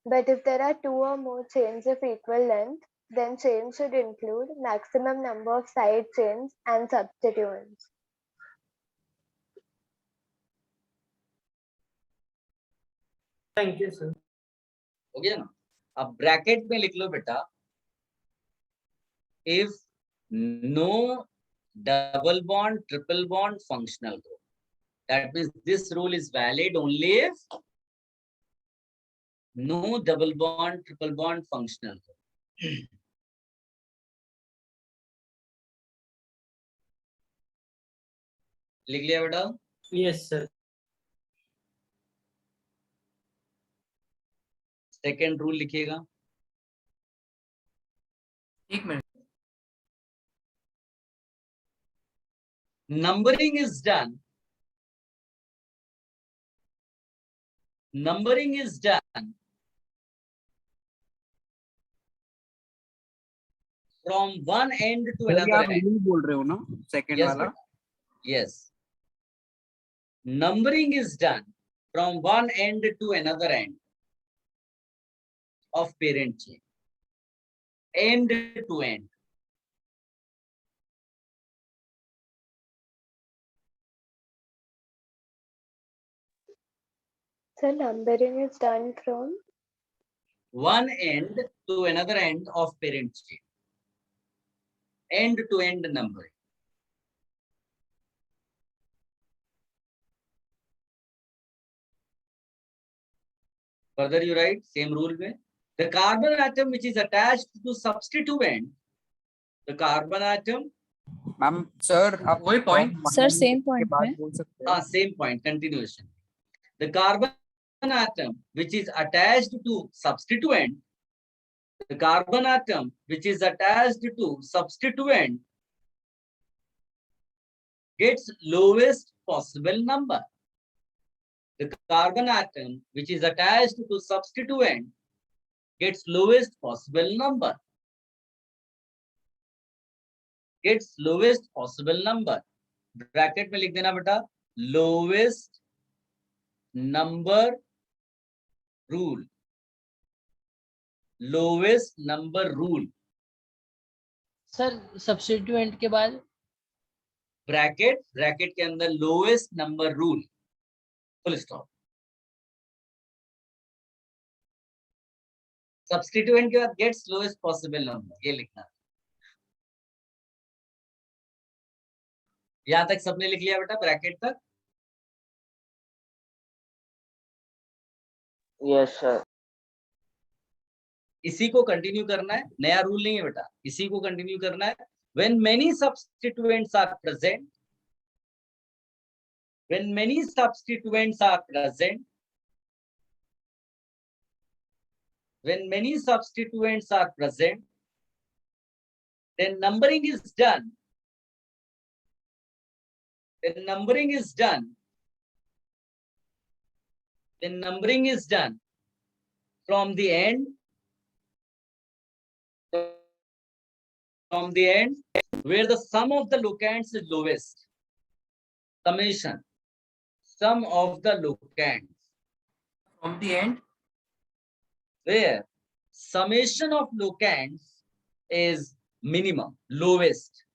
but if there are two or more chains of equal length, then chain should include maximum number of side chains and substituents. Thank you, sir. हो गया ना? अब bracket में लिख लो बेटा, if no double bond, triple bond functional group. That means this rule is valid only if no double bond, triple bond functional group. लिख लिया बेटा? Yes, sir. सेकेंड रूल लिखिएगा. एक minute. Numbering is done from one end to sir ये another आप end. rule बोल रहे हो ना सेकंड Yes, वाला? yes. Numbering is done from one end to another end of parent chain. End to end. So numbering is done from One end to another end of parent chain. End to end numbering. Further you write same rule में, the carbon atom which is attached to substituent, the carbon atom. Ma'am sir आप वही point. Sir, same point बात में. बोल सकते हैं? Same point, continuation. The carbon atom which is attached to substituent, The carbon atom which is attached to substituent gets lowest possible number. The carbon atom which is attached to substituent gets lowest possible number. Gets lowest possible number. Bracket में लिख देना बेटा, lowest number rule. Lowest number rule. Sir substituent के बाद bracket, bracket के अंदर lowest number rule. Full stop. Substituent के बाद गेट्स लोएस्ट पॉसिबल नंबर, ये लिखना. यहां तक सबने लिख लिया बेटा ब्रैकेट तक? Yes sir. इसी को कंटिन्यू करना है, नया रूल नहीं है बेटा, इसी को कंटिन्यू करना है. When many substituents are present, when many substituents are present, when many substituents are present, then numbering is done. Then numbering is done. Then numbering is done from the end. From the end where the sum of the locants is lowest. Summation. Sum of the locants. From the end. Where summation of locants is minimum, lowest.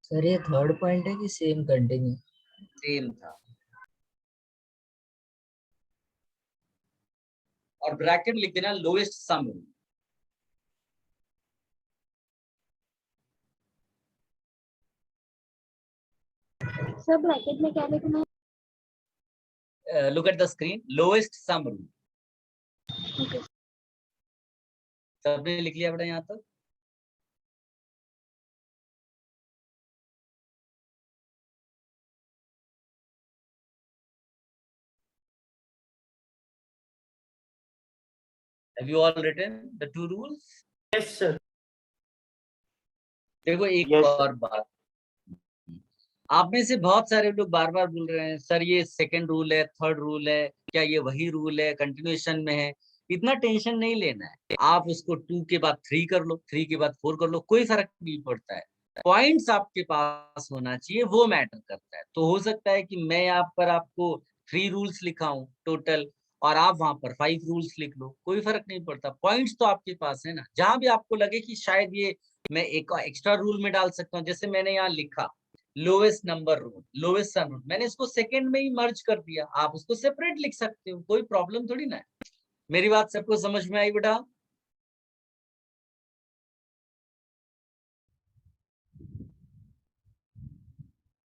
Sir ये third point है कि same continue? Same था. और bracket लिख देना lowest सम. Sir bracket में क्या लिखना है? Look at the screen. Lowest sum rule. Okay. सबने लिख लिया बेटा यहाँ तक? Have you all written the two rules? Yes sir. देखो एक Yes, और बात, आप में से बहुत सारे लोग बार बार बोल रहे हैं सर ये सेकंड रूल है, थर्ड रूल है, क्या ये वही रूल है, कंटिन्यूएशन में है. इतना टेंशन नहीं लेना है. आप उसको 2 के बाद 3 कर लो, 3 के बाद 4 कर लो, कोई फर्क नहीं पड़ता है. पॉइंट्स आपके पास होना चाहिए, वो मैटर करता है. तो हो सकता है कि मैं यहाँ पर आपको 3 रूल्स लिखाऊं टोटल और आप वहां पर 5 रूल्स लिख लो, कोई फर्क नहीं पड़ता. पॉइंट्स तो आपके पास है ना. जहां भी आपको लगे कि शायद ये मैं एक एक्स्ट्रा रूल में डाल सकता हूँ, जैसे मैंने यहाँ लिखा lowest number rule, lowest sum rule, मैंने इसको सेकंड में ही मर्ज कर दिया. आप उसको सेपरेट लिख सकते हो, कोई प्रॉब्लम थोड़ी ना है. मेरी बात सबको समझ में आई बेटा?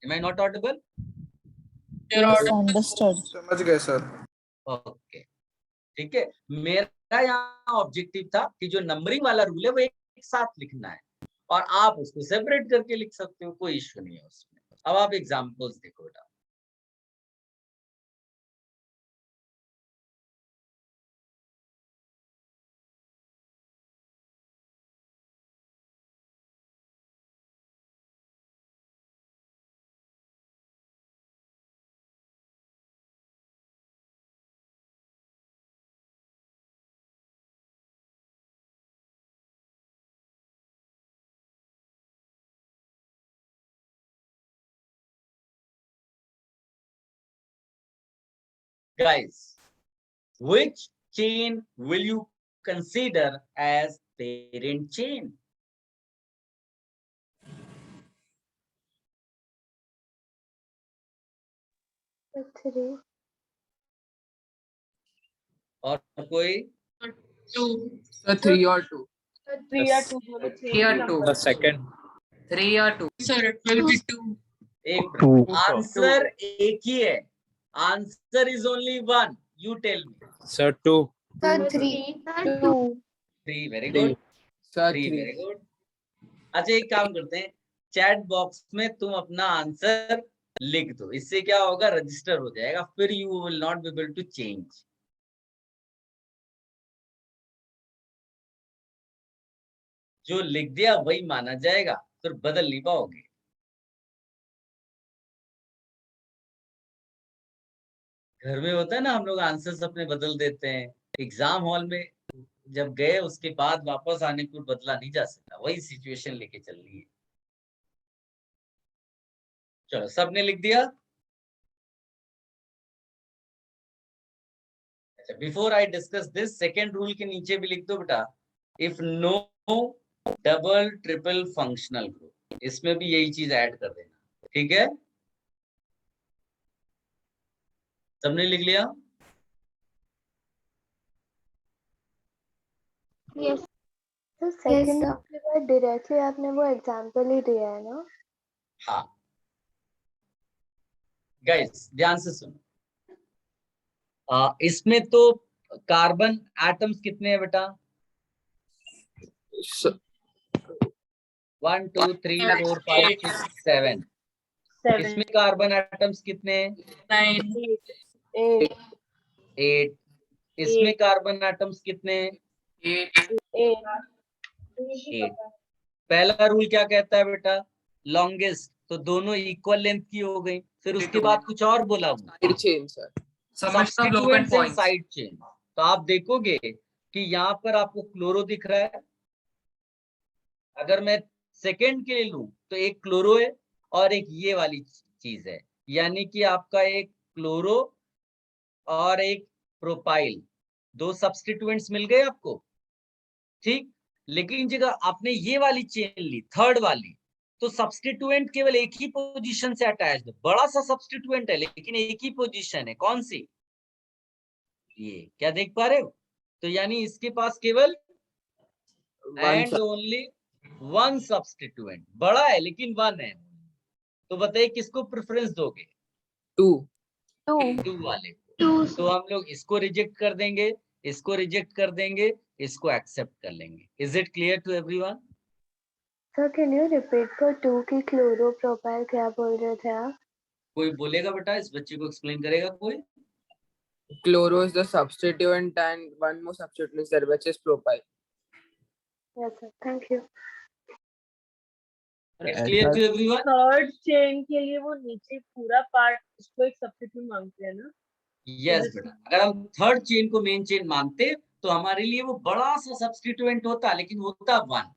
Am I not audible? Yes, understood. समझ गए सर. ओके, ठीक है. मेरा यहाँ ऑब्जेक्टिव था कि जो नंबरिंग वाला रूल है वो एक साथ लिखना है और आप उसको सेपरेट करके लिख सकते हो, कोई इश्यू नहीं है उसमें. अब आप एग्जांपल्स देखो बेटा. Guys, which chain will you consider as parent chain? The 3. और कोई? 2. Sir, 3 or 2. 3 or 2 दोनों same 3 or 2. number. The second. 3 or 2. Sir, it will be 2. एक Two. आंसर एक ही है. Answer is only one. You tell me. Sir, 2. The 3. 2. 3. Very good. Sir, 3. 3. Very good. अच्छा एक काम करते हैं, चैट बॉक्स में तुम अपना आंसर लिख दो. इससे क्या होगा, रजिस्टर हो जाएगा, फिर you will not be able to change. जो लिख दिया वही माना जाएगा, फिर बदल नहीं पाओगे। घर में होता है ना, हम लोग आंसर्स अपने बदल देते हैं, एग्जाम हॉल में जब गए उसके बाद वापस आने को बदला नहीं जा सकता, वही सिचुएशन लेके चल रही है। चलो सबने लिख दिया। अच्छा, before I discuss this, second rule के नीचे भी लिख दो बेटा, if no double triple functional group, इसमें भी यही चीज ऐड कर देना, ठीक है? सबने लिख लिया? यस। तो सेकंड के बाद डायरेक्टली आपने वो एग्जांपल ही दिया है ना? हाँ गाइस ध्यान से सुनो, इसमें तो कार्बन एटम्स कितने हैं बेटा? 1 2 3 4 5 6 7। इसमें कार्बन एटम्स कितने हैं? 9 8। इसमें कार्बन एटम्स कितने हैं? 8। पहला रूल क्या कहता है बेटा? लॉन्गेस्ट, तो दोनों इक्वल लेंथ की हो गई। फिर उसके बाद कुछ और बोला, side chain sir, substituents and side chain. तो आप देखोगे कि यहाँ पर आपको क्लोरो दिख रहा है, अगर मैं सेकेंड के लिए लूं तो एक क्लोरो है और एक ये वाली चीज है, यानी कि आपका एक क्लोरो और एक प्रोपाइल, दो सब्स्टिट्यूएंट्स मिल गए आपको, ठीक। लेकिन जगह आपने ये वाली चेन ली, थर्ड वाली, तो सब्स्टिट्यूएंट केवल एक ही पोजीशन से अटैच्ड है, बड़ा सा सब्स्टिट्यूएंट है लेकिन एक ही पोजीशन है, कौन सी? ये, क्या देख पा रहे हो? तो यानी इसके पास केवल एंड ओनली वन सब्स्टिट्यूएंट, बड़ा है लेकिन वन है। तो बताइए किसको प्रेफरेंस दोगे? टू वाले को। तो हम लोग इसको रिजेक्ट कर देंगे, इसको रिजेक्ट कर देंगे, इसको एक्सेप्ट कर लेंगे। Is it clear to everyone? Sir can you repeat for 2 की क्लोरो प्रोपाइल क्या बोल रहे थे आप? कोई बोलेगा बेटा, इस बच्चे को एक्सप्लेन करेगा कोई? Chloro is the substituent and one more substituent is there, which is propyl. Yes sir, thank you. It's clear to everyone? Third chain के लिए वो नीचे पूरा पार्ट उसको एक सब्स्टिट्यूट मांगते हैं ना? यस बेटा, अगर हम थर्ड चेन को मेन चेन मानते तो हमारे लिए वो बड़ा सा सब्स्टिट्यूएंट होता, लेकिन होता वन।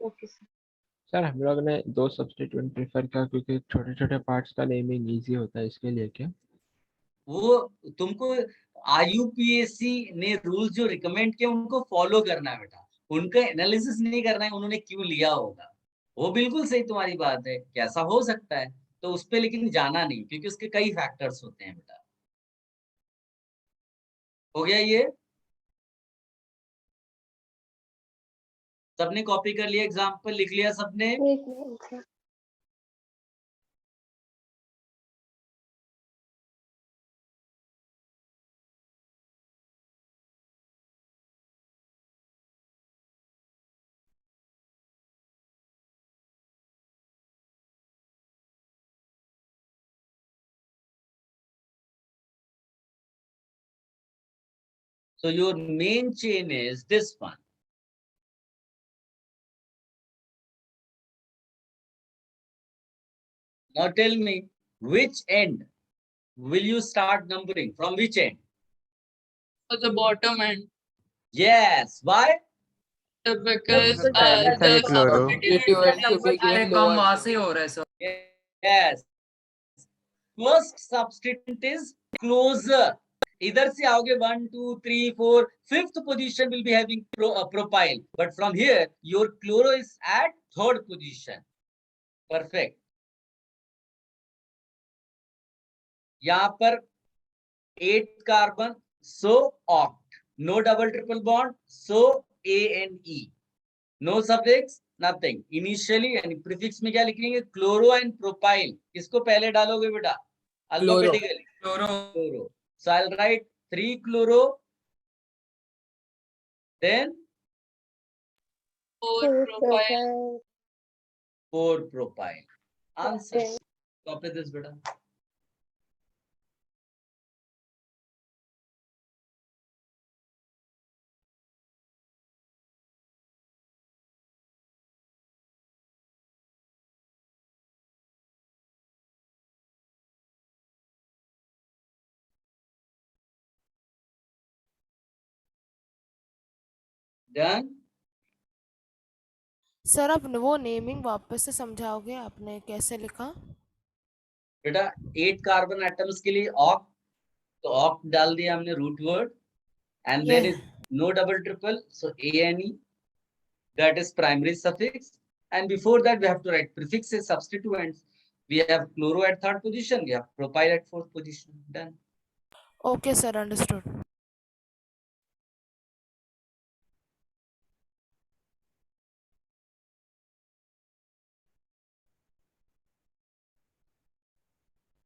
ओके सर हम लोग ने दो सब्स्टिट्यूएंट प्रेफर किया क्योंकि छोटे छोटे पार्ट्स का नेमिंग इजी होता है, इसके लिए क्या? वो तुमको IUPAC ने रूल्स जो रिकमेंड किए उनको फॉलो करना है बेटा, उनका एनालिसिस नहीं करना है उन्होंने क्यों लिया होगा। वो बिल्कुल सही तुम्हारी बात है, कैसा हो सकता है, तो उस पे लेकिन जाना नहीं, क्योंकि उसके कई फैक्टर्स होते हैं बेटा। हो गया ये? सबने कॉपी कर लिया, एग्जाम्पल लिख लिया सबने? एक minute sir. So your main chain is this one. Now tell me, which end will you start numbering? From which end? For the bottom end. Yes. Why? Because कम वहां से हो रहा है sir. Yes. First substituent is closer. इधर से आओगे 1 2 3 4, fifth position will be having propyl, but from here your chloro is at third position. Perfect. यहाँ पर 8 carbon, so oct, no double triple bond, so ANE, no suffix, nothing. Initially यानी prefix में क्या लिखेंगे? Chloro and propyl. किसको पहले डालोगे बेटा? Alphabetically. Chloro. So I'll write 3 chloro, then 4 propyl. 4 propyl. Answer. Copy this beta. Done? Sir आप वो नेमिंग वापस से समझाओगे, आपने कैसे लिखा? बेटा 8 कार्बन एटम्स के लिए ऑक्ट, तो ऑक्ट डाल दिया हमने root word, and there is no double triple, so ANE, that is primary suffix, and before that we have to write prefixes, substituents. We have chloro at 3rd position, we have propyl at 4th position. Done. Okay sir, understood.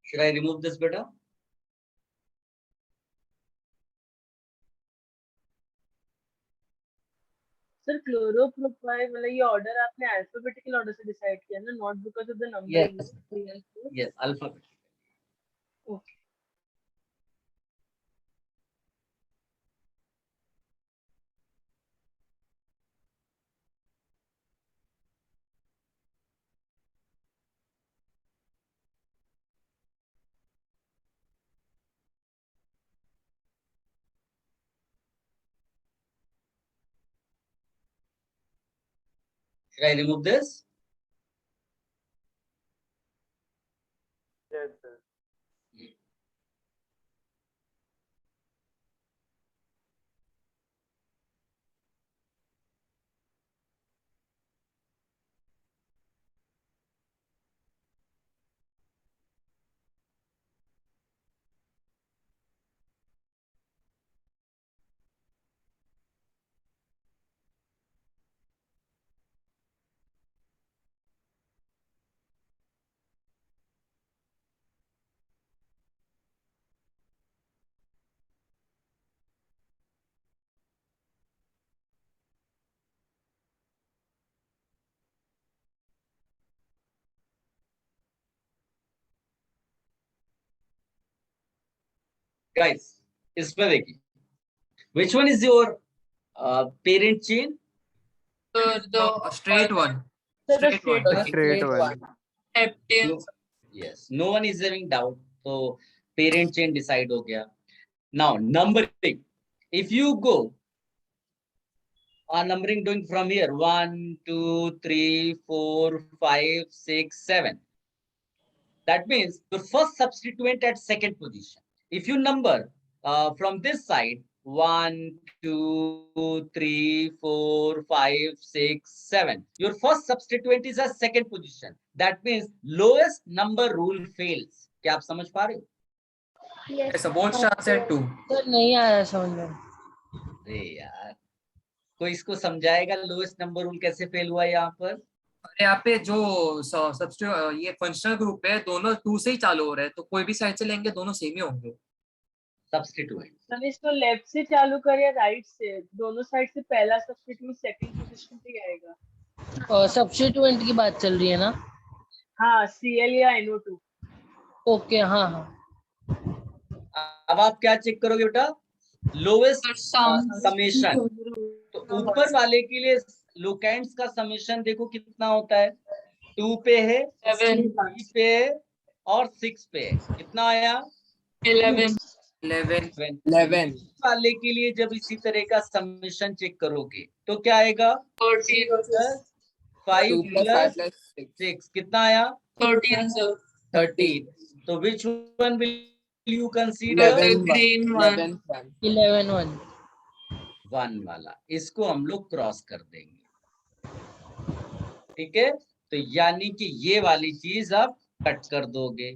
Should I remove this beta? Sir chloropropyl मतलब ये order आपने alphabetical order से decide किया ना, not because of the numbering? Yes, alphabet. Okay. Should I remove this? Yes, sir. Guys, इसमें देखिए, which one is your parent chain? The Straight one. Straight one. heptanes. Yes, no one is having doubt. So parent chain decide हो गया. Now numbering. If you go numbering doing from here 1, 2, 3, 4, 5, 6, 7. That means your first substituent at 2nd position. If you number from this side 1, 2, 3, 4, 5, 6, 7. Your first substituent is a 2nd position. That means lowest number rule fails. क्या आप समझ पा रहे हो? Yes, both starts at 2. Sir नहीं आ रहा समझ में. अरे यार, कोई इसको समझाएगा लोएस्ट नंबर रूल कैसे फेल हुआ यहाँ पर? अरे यहाँ पे जो सब्स्टिट्यूट ये फंक्शनल ग्रुप है दोनों 2 से ही चालू हो रहे हैं, तो कोई भी साइड से लेंगे दोनों सेम ही होंगे. सब्स्टिट्यूएंट सर इसको लेफ्ट से चालू कर या राइट से, दोनों साइड से पहला सब्स्टिट्यूट 2nd पोजीशन पे आएगा. और सब्स्टिट्यूएंट की बात चल रही है ना? हाँ, Cl या NO2. ओके, हाँ हाँ. अब आप क्या चेक करोगे बेटा? Lowest summation. तो ऊपर वाले के लिए लोकेंड्स का समेशन देखो कितना होता है. 2 पे है, 3 पे है और 6 पे है. कितना आया? 11. वाले के लिए जब इसी तरह का समेशन चेक करोगे तो क्या आएगा? 14. 5 plus 6 कितना आया? 13 sir. 13. तो which one will you consider? 11 1 वाला. इसको हम लोग क्रॉस कर देंगे. ठीक है, तो यानी कि ये वाली चीज आप कट कर दोगे,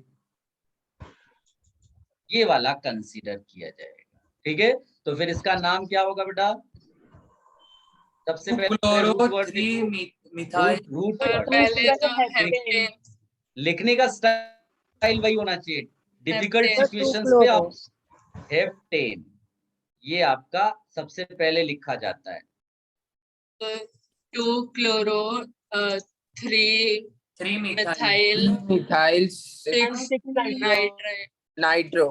ये वाला कंसीडर किया जाएगा. ठीक है, तो फिर इसका नाम क्या होगा बेटा? सबसे पहले रूट वर्ड लिखने का स्टाइल वही होना चाहिए. डिफिकल्ट सिचुएशंस पे आप हेप्टेन, ये आपका सबसे पहले लिखा जाता है. 2 chloro, 3 methyl, 6 नाइट्रो.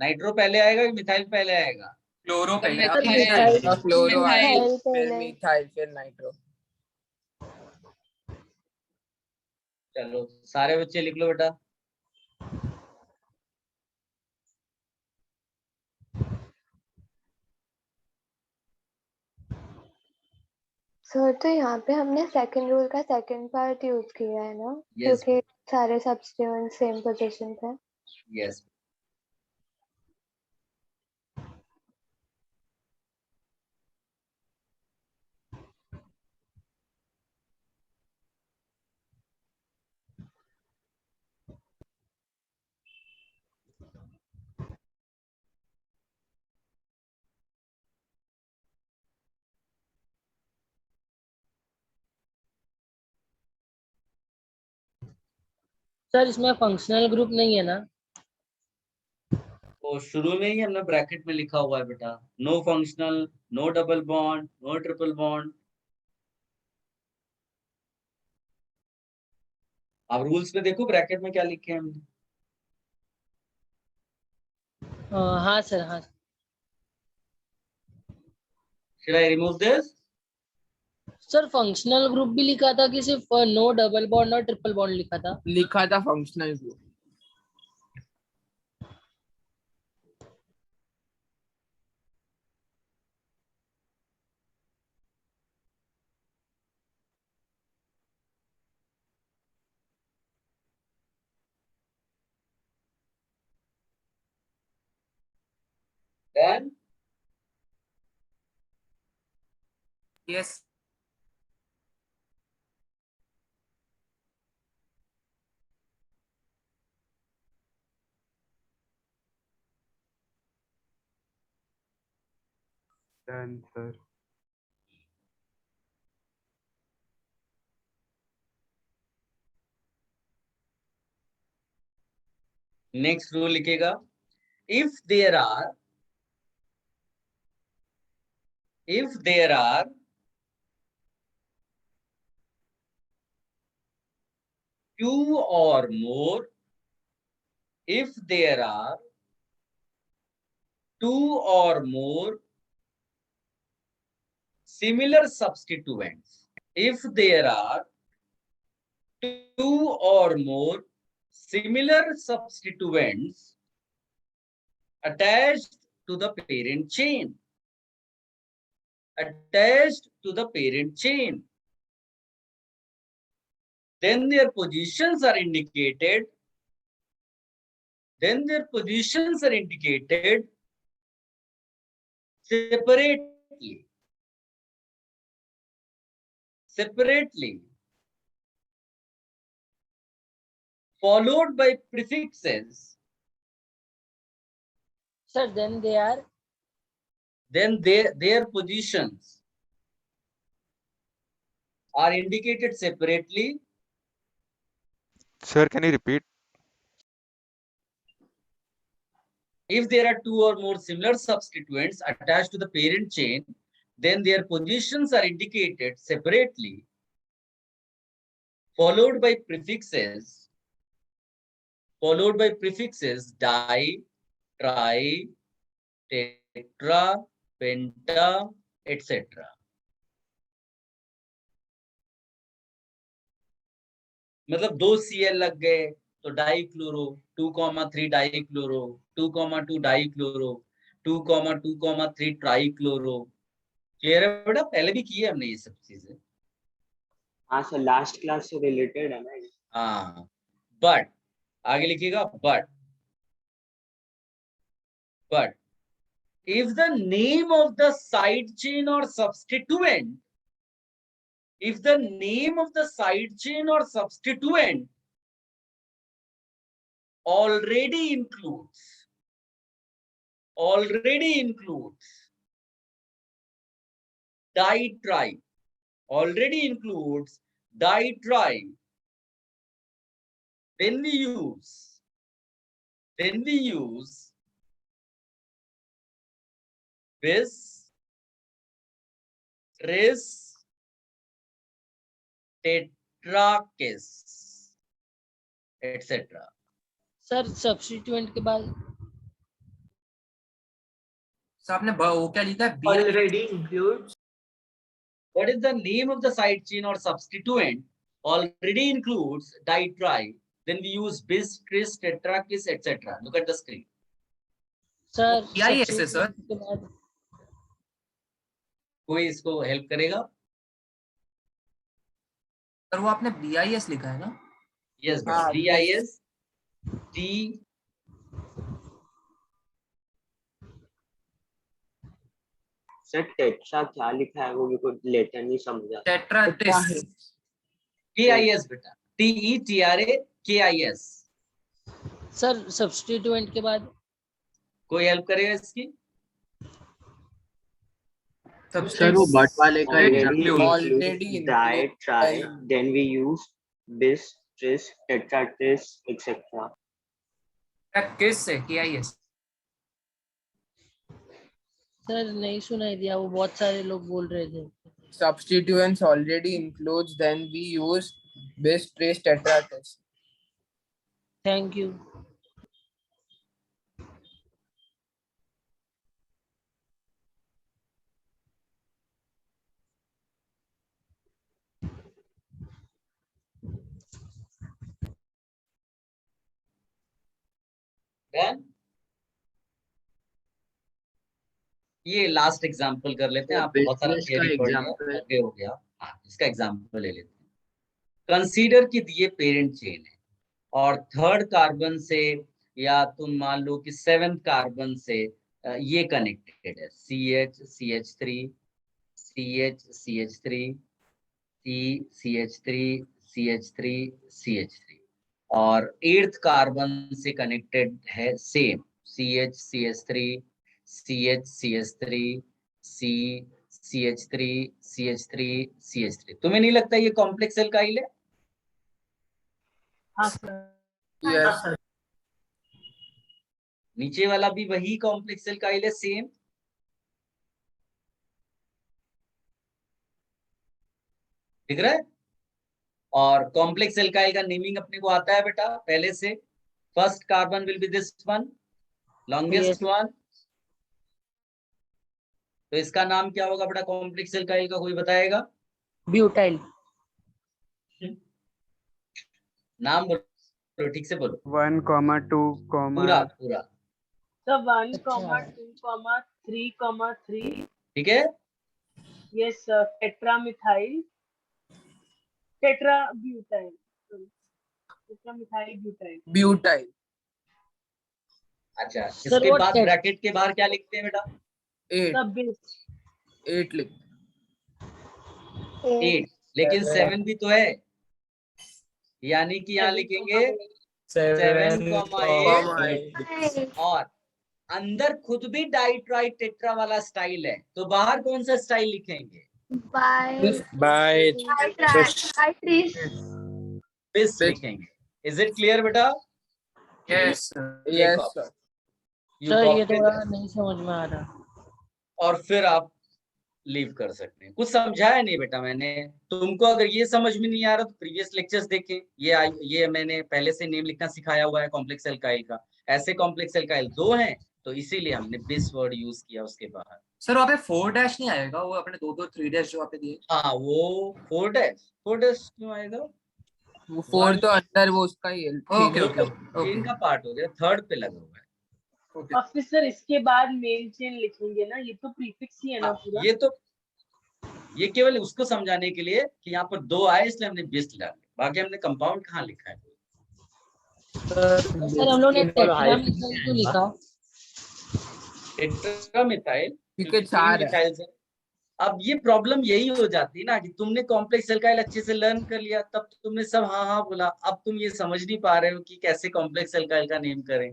नाइट्रो पहले आएगा कि मिथाइल पहले आएगा? क्लोरो पहले. क्लोरो फिर मिथाइल फिर नाइट्रो. चलो सारे बच्चे लिख लो बेटा. सर तो यहाँ पे हमने सेकंड रूल का सेकंड पार्ट यूज किया है ना, Yes. क्योंकि सारे सब्स्टिट्यूएंट सेम पोजीशन पे। Yes. सर इसमें फंक्शनल ग्रुप नहीं है ना? तो शुरू में ही हमने ब्रैकेट में लिखा हुआ है बेटा, no functional, no double bond, no triple bond. आप रूल्स में देखो ब्रैकेट में क्या लिखे हैं हमने। हाँ सर, हाँ। Should I remove this? Sir functional group भी लिखा था कि सिर्फ नो डबल बॉन्ड और ट्रिपल बॉन्ड लिखा था? लिखा था functional group. Then Yes. Done, sir. Next rule लिखेगा, if there are two or more, if there are two or more similar substituents, if there are two or more similar substituents attached to the parent chain, then their positions are indicated separately, followed by prefixes. Sir, then their positions are indicated separately. Sir, can you repeat? If there are two or more similar substituents attached to the parent chain, then their positions are indicated separately, followed by prefixes di, tri, tetra, penta, etc. मतलब 2 Cl लग गए तो dichloro, 2,3 dichloro, 2,2 dichloro, 2,2,3 trichloro. Clear है बेटा? पहले भी किए हमने ये सब चीजें। हाँ सर, लास्ट क्लास से रिलेटेड है ना। हाँ, बट आगे लिखिएगा, but if the name of the side chain or substituent, already includes ditri, then we use bis, tris, tetrakis, etc. Sir substituent के बाद सर आपने वो क्या लिखा है? Already includes. What is the name of the side chain or substituent? Already includes ditri. Then we use bis, tris, tetrakis, etc. Look at the screen. Sir क्या ही ऐसे sir? के बाद कोई इसको हेल्प करेगा? सर वो आपने BIS लिखा है ना? यस हाँ, BIS T सर टेट्रा क्या लिखा है वो मेरे को लेटर नहीं समझा। टेट्राटिस। KIS बेटा TETRA KIS। सर सब्स्टिट्यूएंट के बाद कोई हेल्प करेगा इसकी? सर वो बट वाले का already di tri include- then we use bis tris tetrakis etcetera. किस से KIS? सर नहीं सुनाई दिया, वो बहुत सारे लोग बोल रहे थे। substituents already includes, then we use bis tris tetratis. Thank you. Then ये लास्ट एग्जांपल कर लेते हैं। आप बहुत सारा business का थियरी पढ़ लिया, example। ओके हो गया। हाँ, इसका एग्जांपल ले लेते हैं। कंसीडर कि दिए पेरेंट चेन है और थर्ड कार्बन से या तुम मान लो कि 7th कार्बन से ये कनेक्टेड है CH CH3 CH CH3 C CH3 CH3 CH3 और 8th कार्बन से कनेक्टेड है same CH CH3 CH CH3 C CH3 CH3 CH3। तुम्हें नहीं लगता ये कॉम्प्लेक्स एल्काइल है? हाँ सर। Yes. नीचे वाला भी वही कॉम्प्लेक्स एल्काइल है सेम। दिख रहा है? और कॉम्प्लेक्स एल्काइल का नेमिंग अपने को आता है बेटा पहले से। First carbon will be this one, longest one. तो इसका नाम क्या होगा बेटा कॉम्प्लेक्स एल्काइल का? कोई बताएगा? ब्यूटाइल। नाम बोलो, ठीक से बोलो। 1, 2, पूरा पूरा। So 1, 2, 3, 3. ठीक है? Yes, sir. Tetramethyl. Tetrabutyl. Sorry. Tetramethyl butyl. Butyl. अच्छा, इसके बाद ब्रैकेट के बाहर क्या लिखते हैं बेटा? 8 लिख। 8, लेकिन 7 भी तो है, यानी कि यहाँ लिखेंगे 7, 8 और अंदर खुद भी डाई ट्राई टेट्रा वाला स्टाइल है, तो बाहर कौन सा स्टाइल लिखेंगे? बिस लिखेंगे। इज इट क्लियर बेटा? Yes yes sir. सर ये थोड़ा नहीं समझ में आ रहा। और फिर आप लीव कर सकते हैं। कुछ समझाया नहीं बेटा मैंने तुमको। अगर ये समझ में नहीं आ रहा तो प्रीवियस लेक्चर्स देखें। ये मैंने पहले से नेम लिखना सिखाया हुआ है कॉम्प्लेक्स एल्काइल का। ऐसे कॉम्प्लेक्स एल्काइल 2 हैं तो इसीलिए हमने बिस वर्ड यूज किया उसके बाहर। सर वहाँ पे 4 डैश नहीं आएगा? वो अपने 2 3 डैश जो वहाँ पे दिए। हाँ वो 4 डैश क्यों आएगा? वो 4 तो अंदर वो उसका ही है। ओके इनका पार्ट हो गया, थर्ड पे लगा हुआ है। ऑफिसर इसके बाद मेन चेन लिखेंगे ना, ये तो प्रीफिक्स ही है ना पूरा। ये केवल उसको समझाने के लिए कि यहाँ पर 2 आए इसलिए हमने बिस डाला, बाकी हमने कंपाउंड कहाँ लिखा है? सर हम लोग ने टेट्रामेथाइल क्यों लिखा? टेट्रामेथाइल क्योंकि 4 है। अब ये प्रॉब्लम यही हो जाती है ना कि तुमने कॉम्प्लेक्स एल्काइल अच्छे से लर्न कर लिया, तब तुमने सब हाँ बोला। अब तुम ये समझ नहीं पा रहे हो कि कैसे कॉम्प्लेक्स एल्काइल का नेम करें।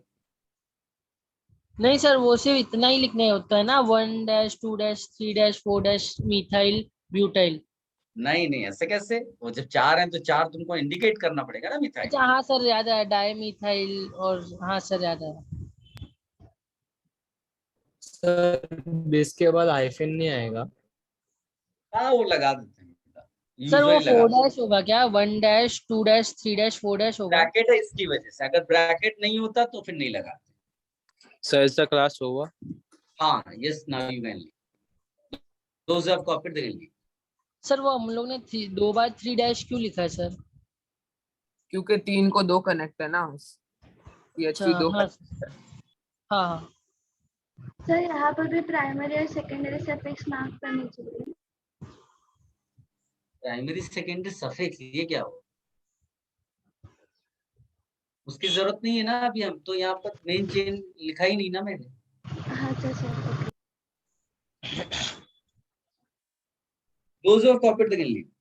नहीं सर वो सिर्फ इतना ही लिखना होता है ना, 1 dash 2 dash 3 dash 4 dash methyl butyl. नहीं ऐसे कैसे? वो जब 4 हैं तो 4 तुमको इंडिकेट करना पड़ेगा ना मिथाइल। अच्छा हाँ सर याद है, डाई मिथाइल और हाँ सर याद है। सर बेस के बाद हाइफन नहीं आएगा? हाँ वो लगा देते हैं सर वो 4 डैश होगा क्या? 1 डैश 2 डैश 3 डैश 4 डैश होगा? ब्रैकेट है इसकी वजह से। अगर ब्रैकेट नहीं होता तो फिर नहीं लगाते। सर इसका क्लास होगा? हाँ yes now you can leave. Those have copied the leave. Sir वो हम लोग ने 2 बार 3 डैश क्यों लिखा है सर? क्योंकि 3 को 2 कनेक्ट है ना। अच्छा 2 हाँ। सर यहाँ पर भी प्राइमरी और सेकेंडरी सफिक्स मार्क करनी चाहिए। प्राइमरी सेकेंडरी सफिक्स ये क्या हो? उसकी जरूरत नहीं है ना अभी, हम तो यहाँ पर मेन चेन लिखा ही नहीं ना मैंने। हाँ sir. Those who have copied they can leave.